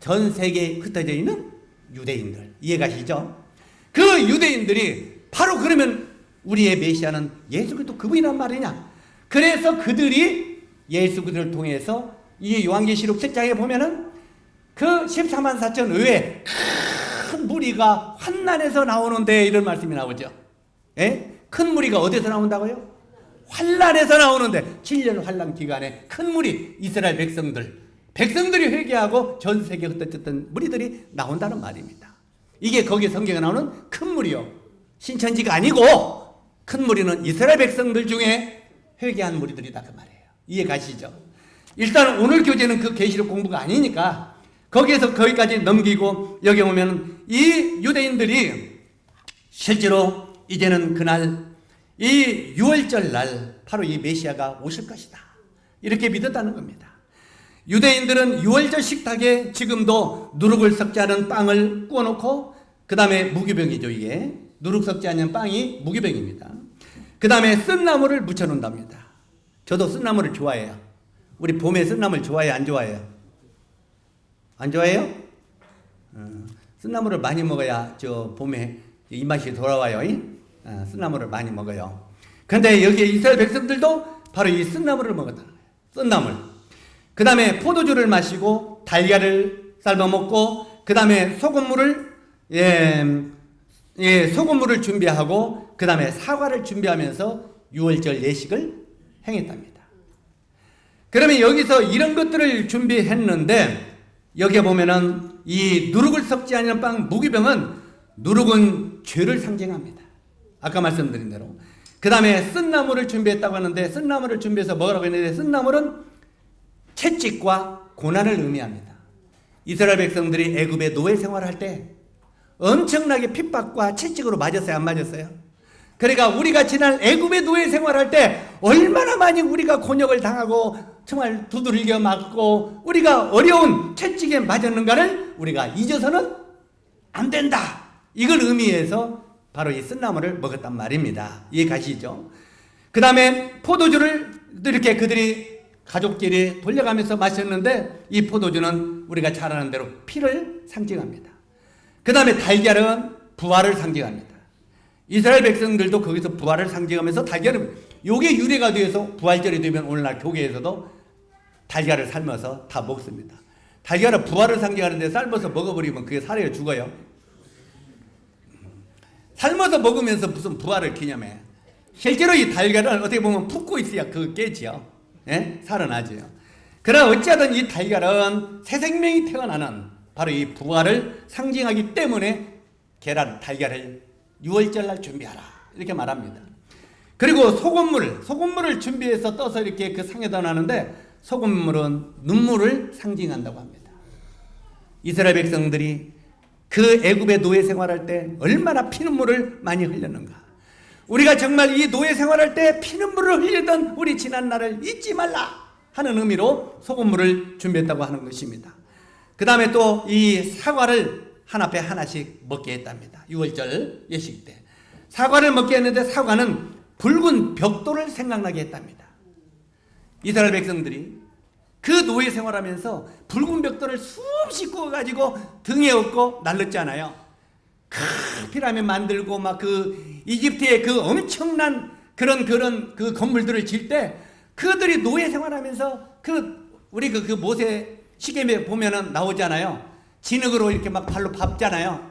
전 세계에 흩어져 있는 유대인들. 이해가시죠? 그 유대인들이 바로 그러면 우리의 메시아는 예수 그리스도 그분이란 말이냐. 그래서 그들이 예수 그리스도를 통해서 이 요한계시록 7장에 보면은 그 14만 4천 외에 큰 무리가 환난에서 나오는데 이런 말씀이 나오죠. 예? 큰 무리가 어디서 나온다고요? 환난에서 나오는데 7년 환난 기간에 큰 무리 이스라엘 백성들이 회개하고 전 세계에 흩어졌던 무리들이 나온다는 말입니다. 이게 거기 성경에 나오는 큰 무리요. 신천지가 아니고 큰 무리는 이스라엘 백성들 중에 회개한 무리들이다 그 말이에요. 이해 가시죠? 일단 오늘 교재는 그 계시록 공부가 아니니까 거기에서 거기까지 넘기고 여기 보면 이 유대인들이 실제로 이제는 그날 이 6월절 날 바로 이 메시아가 오실 것이다 이렇게 믿었다는 겁니다. 유대인들은 6월절 식탁에 지금도 누룩을 섞지 않은 빵을 구워놓고 그 다음에 무교병이죠. 이게 누룩 섞지 않은 빵이 무교병입니다. 그 다음에 쓴나물을 묻혀놓는답니다. 저도 쓴나물을 좋아해요. 우리 봄에 쓴나물 좋아해요? 안 좋아해요? 안 좋아해요? 쓴나물을 많이 먹어야 저 봄에 입맛이 돌아와요. 쓴나물을 많이 먹어요. 그런데 여기에 이스라엘 백성들도 바로 이 쓴나물을 먹었다는 거예요. 쓴나물. 그 다음에 포도주를 마시고 달걀을 삶아 먹고 그 다음에 소금물을 소금물을 준비하고 그 다음에 사과를 준비하면서 6월절 예식을 행했답니다. 그러면 여기서 이런 것들을 준비했는데 여기에 보면은 이 누룩을 섞지 않은 빵 무기병은 누룩은 죄를 상징합니다. 아까 말씀드린 대로. 그 다음에 쓴나물을 준비했다고 하는데 쓴나물을 준비해서 먹으라고 했는데 쓴나물은 채찍과 고난을 의미합니다. 이스라엘 백성들이 애굽의 노예 생활할 때 엄청나게 핍박과 채찍으로 맞았어요? 안 맞았어요? 그러니까 우리가 지난 애굽의 노예 생활할 때 얼마나 많이 우리가 곤욕을 당하고 정말 두들겨 맞고 우리가 어려운 채찍에 맞았는가를 우리가 잊어서는 안 된다. 이걸 의미해서 바로 이 쓴나물을 먹었단 말입니다. 이해 가시죠? 그 다음에 포도주를 이렇게 그들이 가족끼리 돌려가면서 마셨는데 이 포도주는 우리가 잘 아는 대로 피를 상징합니다. 그 다음에 달걀은 부활을 상징합니다. 이스라엘 백성들도 거기서 부활을 상징하면서 달걀을 요게 유래가 되어서 부활절이 되면 오늘날 교계에서도 달걀을 삶아서 다 먹습니다. 달걀은 부활을 상징하는데 삶아서 먹어버리면 그게 살아요? 죽어요? 삶아서 먹으면서 무슨 부활을 기념해. 실제로 이 달걀은 어떻게 보면 붓고 있어야 그 깨지요. 예? 살아나지요. 그러나 어찌하든 이 달걀은 새 생명이 태어나는 바로 이 부활을 상징하기 때문에 달걀을 6월절날 준비하라 이렇게 말합니다. 그리고 소금물을 준비해서 떠서 이렇게 그 상에다 놨는데 소금물은 눈물을 상징한다고 합니다. 이스라엘 백성들이 그 애굽의 노예 생활할 때 얼마나 피눈물을 많이 흘렸는가. 우리가 정말 이 노예 생활할 때 피눈물을 흘리던 우리 지난 날을 잊지 말라 하는 의미로 소금물을 준비했다고 하는 것입니다. 그 다음에 또 이 사과를 한 앞에 하나씩 먹게 했답니다. 6월절 예식 때 사과를 먹게 했는데 사과는 붉은 벽돌을 생각나게 했답니다. 이스라엘 백성들이 그 노예 생활하면서 붉은 벽돌을 수없이 구워가지고 등에 업고 날렸잖아요. 큰 피라미드 만들고 막 그 이집트의 그 엄청난 그런 그 건물들을 질 때 그들이 노예 생활하면서 우리 그 모세 시계에 보면은 나오잖아요. 진흙으로 이렇게 막 발로 밟잖아요.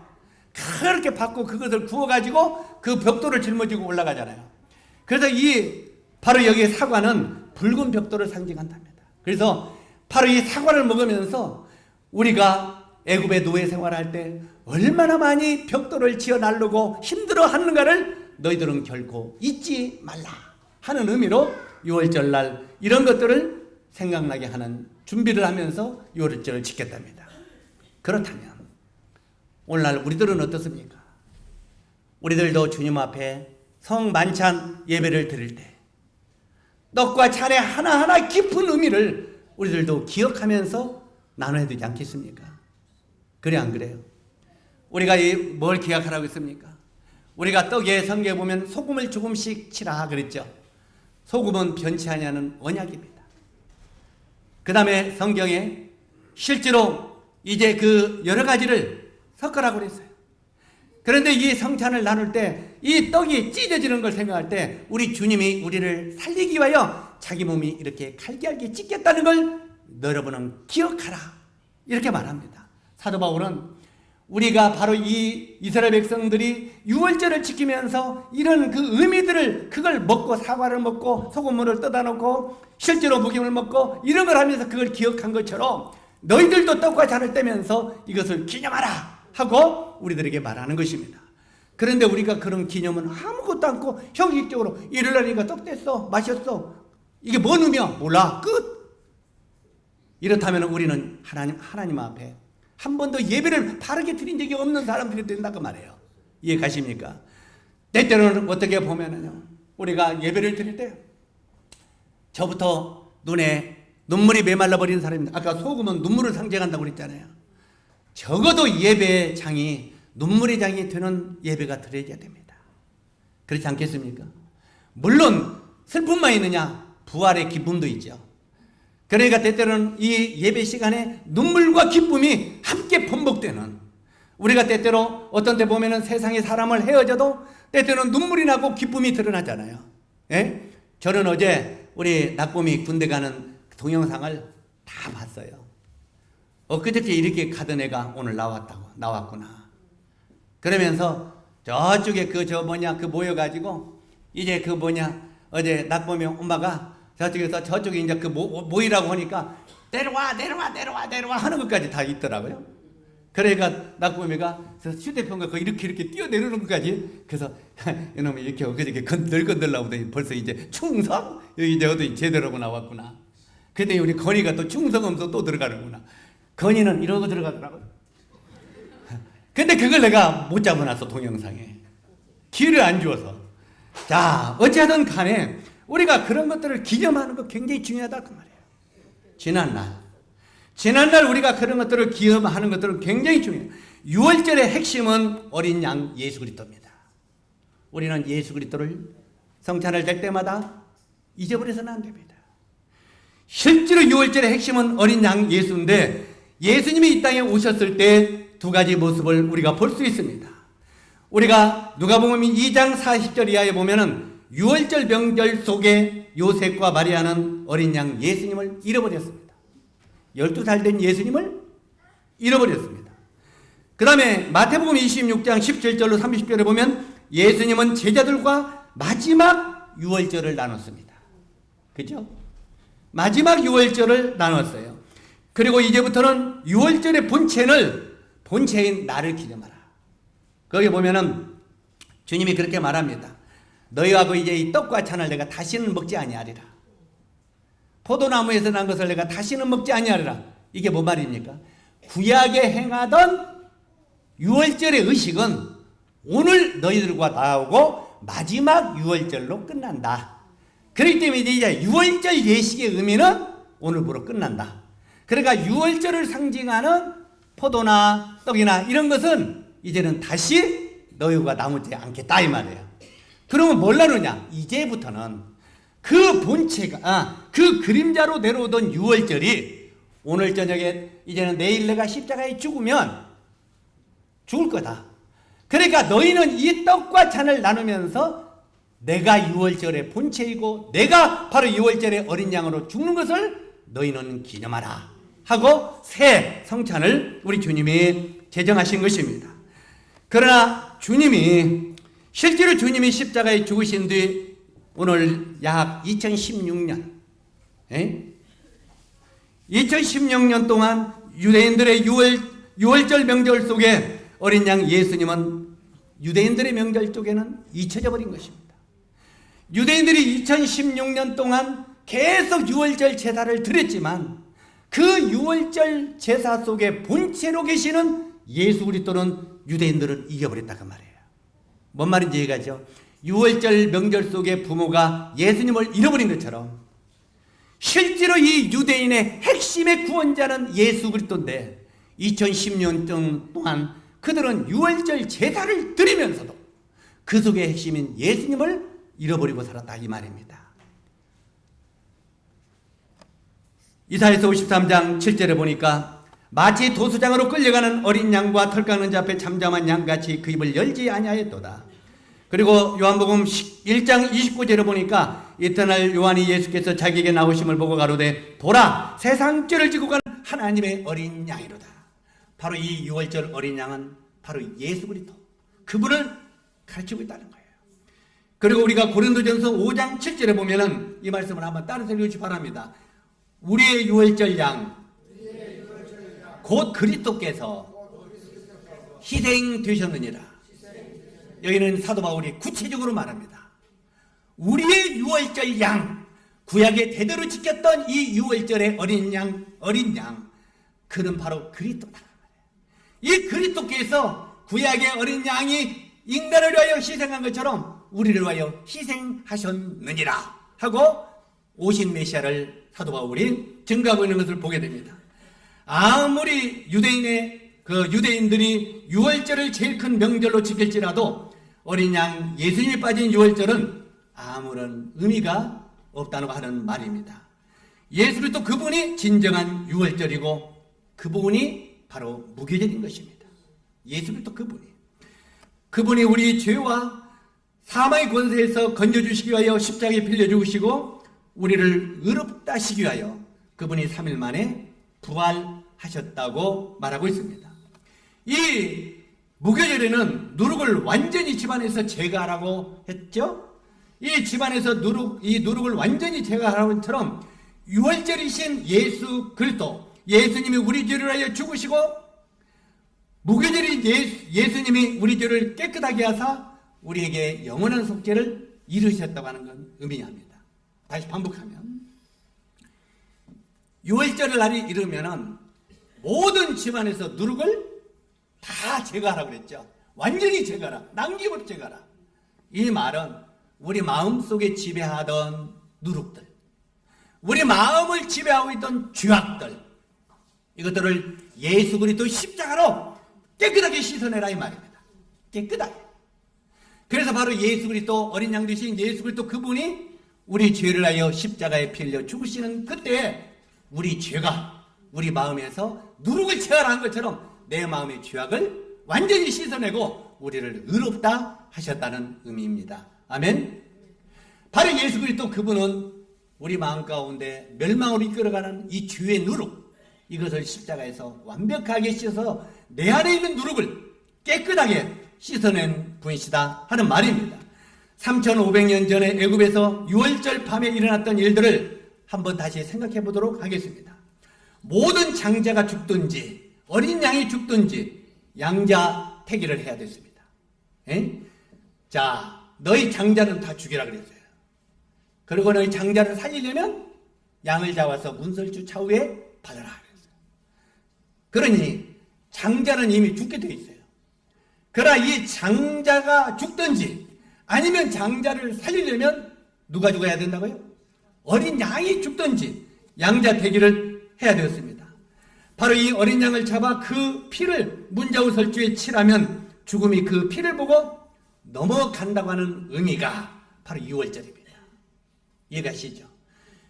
그렇게 밟고 그것을 구워가지고 그 벽돌을 짊어지고 올라가잖아요. 그래서 바로 여기에 사과는 붉은 벽돌을 상징한답니다. 그래서 바로 이 사과를 먹으면서 우리가 애굽의 노예 생활할 때 얼마나 많이 벽돌을 지어 나르고 힘들어 하는가를 너희들은 결코 잊지 말라 하는 의미로 6월절 날 이런 것들을 생각나게 하는 준비를 하면서 6월절을 지켰답니다. 그렇다면 오늘날 우리들은 어떻습니까? 우리들도 주님 앞에 성만찬 예배를 드릴 때 떡과 잔의 하나하나 깊은 의미를 우리들도 기억하면서 나눠야 되지 않겠습니까? 그래 안 그래요? 우리가 뭘 기억하라고 했습니까? 우리가 떡에 성경에 보면 소금을 조금씩 치라 그랬죠. 소금은 변치 아니하는 언약입니다. 그 다음에 성경에 실제로 이제 그 여러 가지를 섞으라고 그랬어요. 그런데 이 성찬을 나눌 때 이 떡이 찢어지는 걸 생각할 때 우리 주님이 우리를 살리기 위하여 자기 몸이 이렇게 칼갈게 찢겼다는 걸 여러분은 기억하라 이렇게 말합니다. 사도 바울은 우리가 바로 이 이스라엘 백성들이 유월절을 지키면서 이런 그 의미들을 그걸 먹고 사과를 먹고 소금물을 떠다 놓고 실제로 무김을 먹고 이런 걸 하면서 그걸 기억한 것처럼 너희들도 떡과 잔을 떼면서 이것을 기념하라 하고 우리들에게 말하는 것입니다. 그런데 우리가 그런 기념은 아무것도 않고 형식적으로 일요일날이니까 떡 뗐어 마셨어 이게 뭔 의미야? 몰라 끝. 이렇다면 우리는 하나님 앞에 한 번도 예배를 바르게 드린 적이 없는 사람들이 된다고 말해요. 이해 가십니까? 때때로는 어떻게 보면은요 우리가 예배를 드릴 때 저부터 눈에 눈물이 메말라 버리는 사람입니다. 아까 소금은 눈물을 상징한다고 그랬잖아요. 적어도 예배장이 눈물의 장이 되는 예배가 드려야 됩니다. 그렇지 않겠습니까? 물론 슬픔만 있느냐? 부활의 기쁨도 있죠. 그러니까 때때로는 이 예배 시간에 눈물과 기쁨이 함께 번복되는, 우리가 때때로 어떤 때 보면은 세상에 사람을 헤어져도 때때로는 눈물이 나고 기쁨이 드러나잖아요. 예? 저는 어제 우리 낙범이 군대 가는 동영상을 다 봤어요. 엊그저께 이렇게 가던 애가 오늘 나왔구나. 그러면서 저쪽에 그 모여가지고 이제 어제 낙범이 엄마가 저쪽에 이제 그 모이라고 하니까 내려와 하는 것까지 다 있더라고요. 그러니까 낙범이가 휴대폰과 이렇게 뛰어내리는 것까지. 그래서 이놈이 이렇게 엊그저께 건들건들라고 보더니 벌써 이제 충성? 여기 이제 어디 제대로 하고 나왔구나. 그때 우리 건이가 또 충성하면서 또 들어가는구나. 건이는 이러고 들어가더라고요. 근데 그걸 내가 못 잡아놨어, 동영상에. 기회를 안 주어서. 자, 어찌하든 간에 우리가 그런 것들을 기념하는 거 굉장히 중요하다 그 말이에요. 지난날 우리가 그런 것들을 기념하는 것들은 굉장히 중요해요. 6월절의 핵심은 어린 양 예수 그리스도입니다. 우리는 예수 그리스도를 성찬을 될 때마다 잊어버려서는 안 됩니다. 실제로 6월절의 핵심은 어린 양 예수인데, 예수님이 이 땅에 오셨을 때 두 가지 모습을 우리가 볼 수 있습니다. 우리가 누가복음 2장 40절 이하에 보면은 6월절 명절 속에 요셉과 마리아는 어린 양 예수님을 잃어버렸습니다. 12살 된 예수님을 잃어버렸습니다. 그 다음에 마태복음 26장 17절로 30절에 보면 예수님은 제자들과 마지막 6월절을 나눴습니다. 그죠? 마지막 6월절을 나눴어요. 그리고 이제부터는 6월절의 본체인 나를 기념하라. 거기 보면은 주님이 그렇게 말합니다. 너희하고 이제 이 떡과 잔을 내가 다시는 먹지 아니하리라. 포도나무에서 난 것을 내가 다시는 먹지 아니하리라. 이게 뭔 말입니까? 구약에 행하던 6월절의 의식은 오늘 너희들과 나하고 마지막 6월절로 끝난다. 그렇기 때문에 이제 6월절 예식의 의미는 오늘부로 끝난다. 그러니까 6월절을 상징하는 포도나 떡이나 이런 것은 이제는 다시 너희가 남지 않겠다 이 말이에요. 그러면 뭘 나누냐? 이제부터는 그 본체가 그 그림자로 내려오던 6월절이 오늘 저녁에 이제는 내일 내가 십자가에 죽으면 죽을 거다. 그러니까 너희는 이 떡과 잔을 나누면서 내가 6월절의 본체이고 내가 바로 6월절의 어린 양으로 죽는 것을 너희는 기념하라 하고 새 성찬을 우리 주님이 제정하신 것입니다. 그러나 실제로 주님이 십자가에 죽으신 뒤 오늘 약 2016년 2016년 동안 유대인들의 6월절 명절 속에 어린 양 예수님은 유대인들의 명절 쪽에는 잊혀져 버린 것입니다. 유대인들이 2016년 동안 계속 6월절 제사를 드렸지만 그 6월절 제사 속에 본체로 계시는 예수 그리스도는 유대인들은 잊어버렸다고 말해요. 뭔 말인지 이해가죠? 6월절 명절 속에 부모가 예수님을 잃어버린 것처럼 실제로 이 유대인의 핵심의 구원자는 예수 그리스도인데 2010년 동안 그들은 6월절 제사를 드리면서도 그 속의 핵심인 예수님을 잃어버리고 살았다 이 말입니다. 이사야서 53장 7절에 보니까 마치 도수장으로 끌려가는 어린 양과 털 깎는 자 앞에 잠잠한 양같이 그 입을 열지 아니하였도다. 그리고 요한복음 1장 29절에 보니까 이튿날 요한이 예수께서 자기에게 나오심을 보고 가로되 보라 세상 죄를 지고 가는 하나님의 어린 양이로다. 바로 이 6월절 어린 양은 바로 예수 그리스도 그분을 가르치고 있다는 거예요. 그리고 우리가 고린도전서 5장 7절에 보면은 이 말씀을 한번 따라서 읽으시기 바랍니다. 우리의 6월절 양 곧 그리스도께서 희생되셨느니라. 여기는 사도 바울이 구체적으로 말합니다. 우리의 6월절 양, 구약의 대대로 지켰던 이 6월절의 어린 양, 그는 바로 그리스도다. 이 그리스도께서 구약의 어린 양이 인간을 위하여 희생한 것처럼 우리를 위하여 희생하셨느니라 하고 오신 메시아를 사도 바울이 증거하고 있는 것을 보게 됩니다. 아무리 유대인들이 6월절을 제일 큰 명절로 지킬지라도 어린 양 예수님이 빠진 6월절은 아무런 의미가 없다고 하는 말입니다. 예수 그리스도 그분이 진정한 6월절이고 그분이 바로 무교절인 것입니다. 예수 그리스도 그분이 우리 죄와 사망의 권세에서 건져주시기 위하여 십자가에 빌려 죽으시고 우리를 의롭다 하시기 위하여 그분이 3일 만에 부활하셨다고 말하고 있습니다. 이 무교절에는 누룩을 완전히 집안에서 제거하라고 했죠. 이 집안에서 누룩을 완전히 제거하라고 것처럼 6월절이신 예수 그리스도 예수님이 우리 죄를 위하여 죽으시고 무교절인 예수님이 우리 죄를 깨끗하게 하사 우리에게 영원한 속죄를 이루셨다고 하는 건 의미합니다. 다시 반복하면 6월절 날이 이르면은 모든 집안에서 누룩을 다 제거하라고 그랬죠. 완전히 제거하라. 남김없이 제거하라. 이 말은 우리 마음속에 지배하던 누룩들, 우리 마음을 지배하고 있던 죄악들, 이것들을 예수 그리스도 십자가로 깨끗하게 씻어내라 이 말입니다. 깨끗하게. 그래서 바로 예수 그리스도 어린 양 되신 예수 그리스도 그분이 우리 죄를 하여 십자가에 피 흘려 죽으시는 그때 우리 죄가 우리 마음에서 누룩을 제거한 것처럼 내 마음의 죄악을 완전히 씻어내고 우리를 의롭다 하셨다는 의미입니다. 아멘. 바로 예수 그리스도 그분은 우리 마음 가운데 멸망으로 이끌어가는 이 죄의 누룩, 이것을 십자가에서 완벽하게 씻어서 내 안에 있는 누룩을 깨끗하게 씻어낸 분이시다 하는 말입니다. 3500년 전에 애굽에서 6월절 밤에 일어났던 일들을 한번 다시 생각해 보도록 하겠습니다. 모든 장자가 죽든지 어린 양이 죽든지 양자 태기를 해야 됐습니다. 자, 너희 장자는 다 죽이라 그랬어요. 그리고 너희 장자를 살리려면 양을 잡아서 문설주 차후에 받아라 그랬어요. 그러니 장자는 이미 죽게 되어 있어요. 그러나 이 장자가 죽든지 아니면 장자를 살리려면 누가 죽어야 된다고요? 어린 양이 죽든지 양자 태기를 해야 되었습니다. 바로 이 어린 양을 잡아 그 피를 문자우 설주에 칠하면 죽음이 그 피를 보고 넘어간다고 하는 의미가 바로 6월절입니다. 이해가시죠?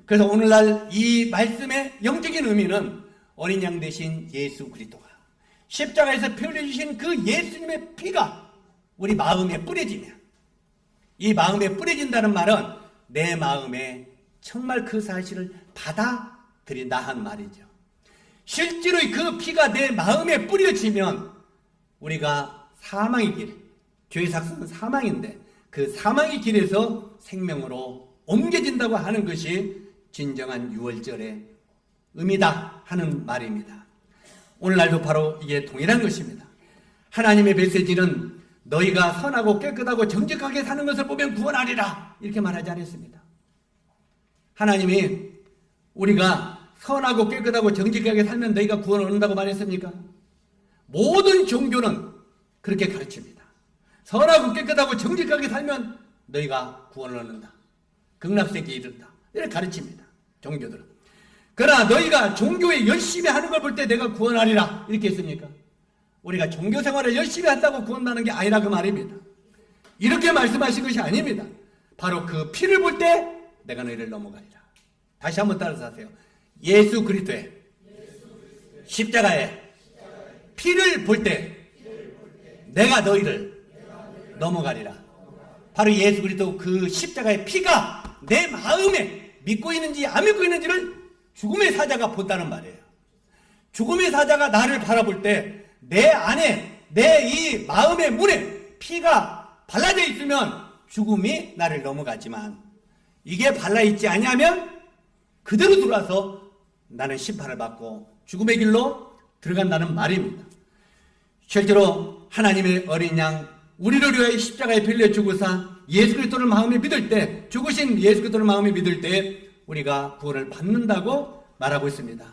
그래서 오늘날 이 말씀의 영적인 의미는 어린 양 대신 예수 그리스도가 십자가에서 피 흘려주신 그 예수님의 피가 우리 마음에 뿌려지면, 이 마음에 뿌려진다는 말은 내 마음에 정말 그 사실을 받아들인다 하는 말이죠. 실제로 그 피가 내 마음에 뿌려지면 우리가 사망의 길, 죄의 삭스는 사망인데 그 사망의 길에서 생명으로 옮겨진다고 하는 것이 진정한 6월절의 의미다 하는 말입니다. 오늘날도 바로 이게 동일한 것입니다. 하나님의 메시지는 너희가 선하고 깨끗하고 정직하게 사는 것을 보면 구원하리라 이렇게 말하지 않았습니다. 하나님이 우리가 선하고 깨끗하고 정직하게 살면 너희가 구원을 얻는다고 말했습니까? 모든 종교는 그렇게 가르칩니다. 선하고 깨끗하고 정직하게 살면 너희가 구원을 얻는다. 극락세계에 이른다. 이렇게 가르칩니다. 종교들은. 그러나 너희가 종교에 열심히 하는 걸 볼 때 내가 구원하리라 이렇게 했습니까? 우리가 종교 생활을 열심히 한다고 구원하는 게 아니라 그 말입니다. 이렇게 말씀하신 것이 아닙니다. 바로 그 피를 볼 때 내가 너희를 넘어가리라. 다시 한번 따라서 하세요. 예수 그리스도의 십자가의 피를 볼 때 내가 너희를 넘어가리라. 바로 예수 그리스도 그 십자가의 피가 내 마음에 믿고 있는지 안 믿고 있는지를 죽음의 사자가 본다는 말이에요. 죽음의 사자가 나를 바라볼 때 내 안에 내 이 마음의 문에 피가 발라져 있으면 죽음이 나를 넘어가지만 이게 발라있지 아니하면 그대로 들어와서 나는 심판을 받고 죽음의 길로 들어간다는 말입니다. 실제로 하나님의 어린 양 우리를 위하여 십자가에 빌려 죽으사 예수 그리스도를 마음에 믿을 때 죽으신 예수 그리스도를 마음에 믿을 때 우리가 구원을 받는다고 말하고 있습니다.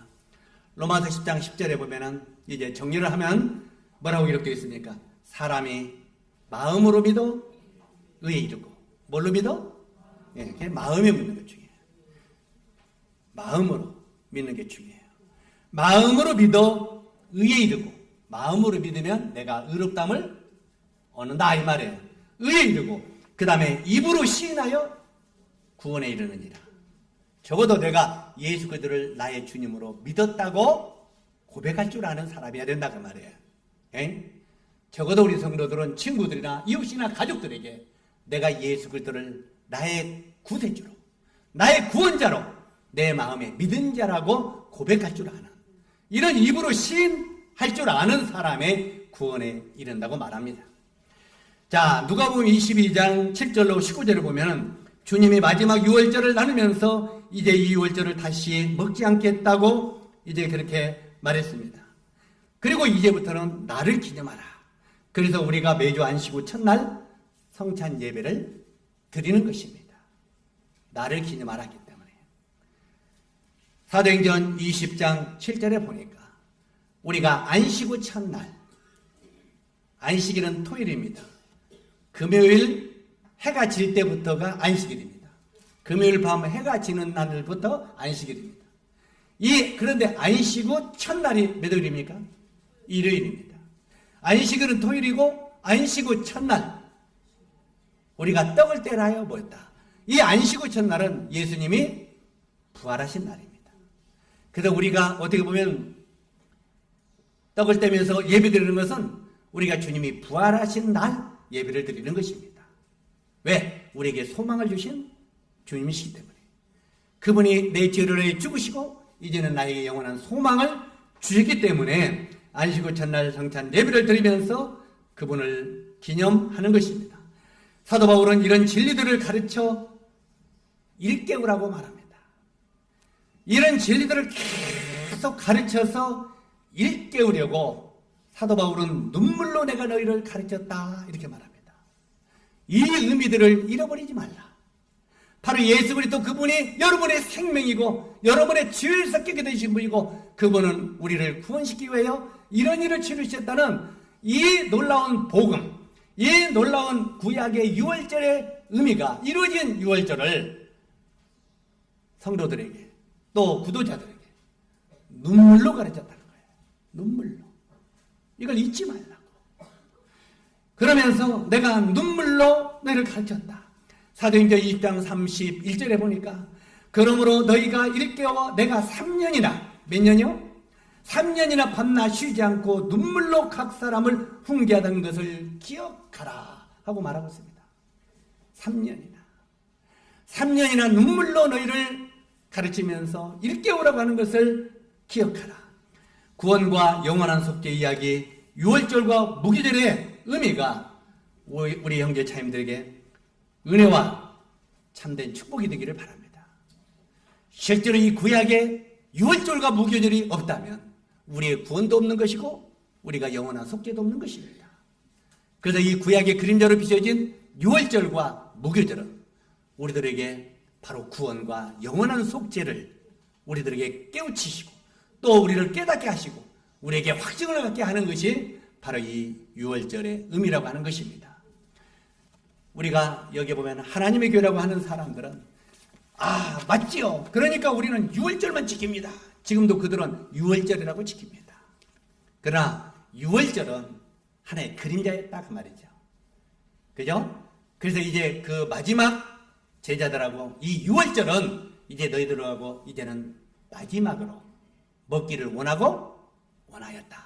로마서 10장 10절에 보면은 이제 정리를 하면 뭐라고 기록되어 있습니까? 사람이 마음으로 믿어 의에 이르고 뭘로 믿어? 예, 그냥 마음에 믿는 것 중이에요. 마음으로 믿는 게 중요해요. 마음으로 믿어 의에 이르고 마음으로 믿으면 내가 의롭다함을 얻는다 이 말이에요. 의에 이르고 그 다음에 입으로 시인하여 구원에 이르느니라. 적어도 내가 예수 그리스도를 나의 주님으로 믿었다고 고백할 줄 아는 사람이어야 된다 그 말이에요. 에? 적어도 우리 성도들은 친구들이나 이웃이나 가족들에게 내가 예수 그리스도를 나의 구세주로 나의 구원자로 내 마음에 믿은 자라고 고백할 줄 아는 이런 입으로 시인할 줄 아는 사람의 구원에 이른다고 말합니다. 자, 누가복음 22장 7절로 19절을 보면 주님이 마지막 유월절을 나누면서 이제 이 유월절을 다시 먹지 않겠다고 이제 그렇게 말했습니다. 그리고 이제부터는 나를 기념하라. 그래서 우리가 매주 안식 첫날 성찬 예배를 드리는 것입니다. 나를 기념하라기 때문에. 사도행전 20장 7절에 보니까 우리가 안식 후 첫날, 안식일은 토요일입니다. 금요일 해가 질 때부터가 안식일입니다. 금요일 밤 해가 지는 날부터 안식일입니다. 그런데 안식 후 첫날이 몇 월입니까? 일요일입니다. 안식일은 토요일이고 안식 후 첫날 우리가 떡을 떼라요 뭐였다. 이 안식 후 첫날은 예수님이 부활하신 날입니다. 그래서 우리가 어떻게 보면 떡을 떼면서 예배 드리는 것은 우리가 주님이 부활하신 날 예배를 드리는 것입니다. 왜? 우리에게 소망을 주신 주님이시기 때문에. 그분이 내 죄를 위해 죽으시고 이제는 나에게 영원한 소망을 주셨기 때문에 안식 후 첫날 성찬 예배를 드리면서 그분을 기념하는 것입니다. 사도 바울은 이런 진리들을 가르쳐 일깨우라고 말합니다. 이런 진리들을 계속 가르쳐서 일깨우려고 사도 바울은 눈물로 내가 너희를 가르쳤다 이렇게 말합니다. 이 의미들을 잃어버리지 말라. 바로 예수 그리스도 그분이 여러분의 생명이고 여러분의 죄를 섞이게 되신 분이고 그분은 우리를 구원시키기 위하여 이런 일을 치르셨다는 이 놀라운 복음, 이 놀라운 구약의 유월절의 의미가 이루어진 유월절을 성도들에게 또 구도자들에게 눈물로 가르쳤다는 거예요. 눈물로. 이걸 잊지 말라고. 그러면서 내가 눈물로 너희를 가르쳤다. 사도행전 20장 31절에 보니까 그러므로 너희가 일깨워 내가 3년이나 몇 년이요? 3년이나 밤낮 쉬지 않고 눈물로 각 사람을 훈계하던 것을 기억하라 하고 말하고 있습니다. 3년이나 눈물로 너희를 가르치면서 일깨우라고 하는 것을 기억하라. 구원과 영원한 속죄 이야기, 유월절과 무기절의 의미가 우리 형제 자님들에게 은혜와 참된 축복이 되기를 바랍니다. 실제로 이 구약에 유월절과 무교절이 없다면 우리의 구원도 없는 것이고 우리가 영원한 속죄도 없는 것입니다. 그래서 이 구약의 그림자로 비춰진 유월절과 무교절은 우리들에게 바로 구원과 영원한 속죄를 우리들에게 깨우치시고 또 우리를 깨닫게 하시고 우리에게 확증을 갖게 하는 것이 바로 이 유월절의 의미라고 하는 것입니다. 우리가 여기 보면 하나님의 교회라고 하는 사람들은 맞지요. 그러니까 우리는 6월절만 지킵니다. 지금도 그들은 6월절이라고 지킵니다. 그러나 6월절은 하나의 그림자였다 그 말이죠. 그죠? 그래서 이제 그 마지막 제자들하고 이 6월절은 이제 너희들하고 이제는 마지막으로 먹기를 원하였다.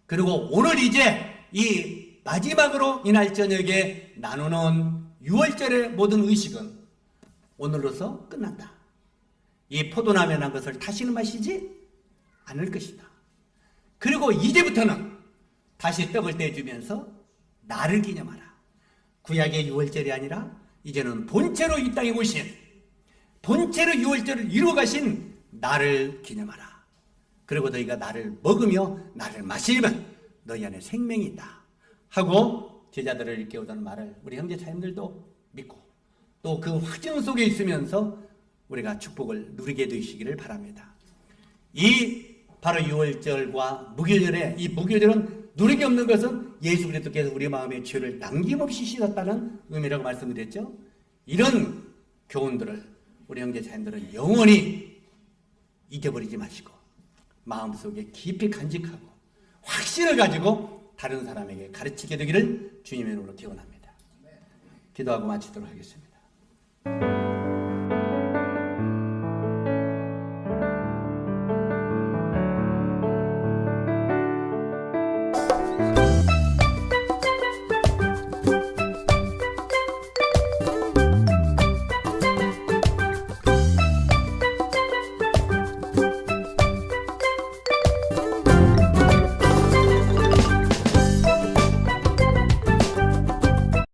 그리고 오늘 이제 이 마지막으로 이날 저녁에 나누는 6월절의 모든 의식은 오늘로서 끝난다. 이 포도나무란 것을 다시는 마시지 않을 것이다. 그리고 이제부터는 다시 떡을 떼주면서 나를 기념하라. 구약의 6월절이 아니라 이제는 본체로 이 땅에 오신, 본체로 6월절을 이루어 가신 나를 기념하라. 그리고 너희가 나를 먹으며 나를 마시면 너희 안에 생명이 있다 하고 제자들을 일깨우자는 말을 우리 형제 자님들도 믿고 또 그 확증 속에 있으면서 우리가 축복을 누리게 되시기를 바랍니다. 이 바로 6월절과 무교절에, 이 무교절은 누리게 없는 것은 예수 그리스도께서 우리 마음의 죄를 남김없이 씻었다는 의미라고 말씀드렸죠. 이런 교훈들을 우리 형제 자님들은 영원히 잊어버리지 마시고 마음속에 깊이 간직하고 확신을 가지고 다른 사람에게 가르치게 되기를 주님의 이름으로 기원합니다. 기도하고 마치도록 하겠습니다.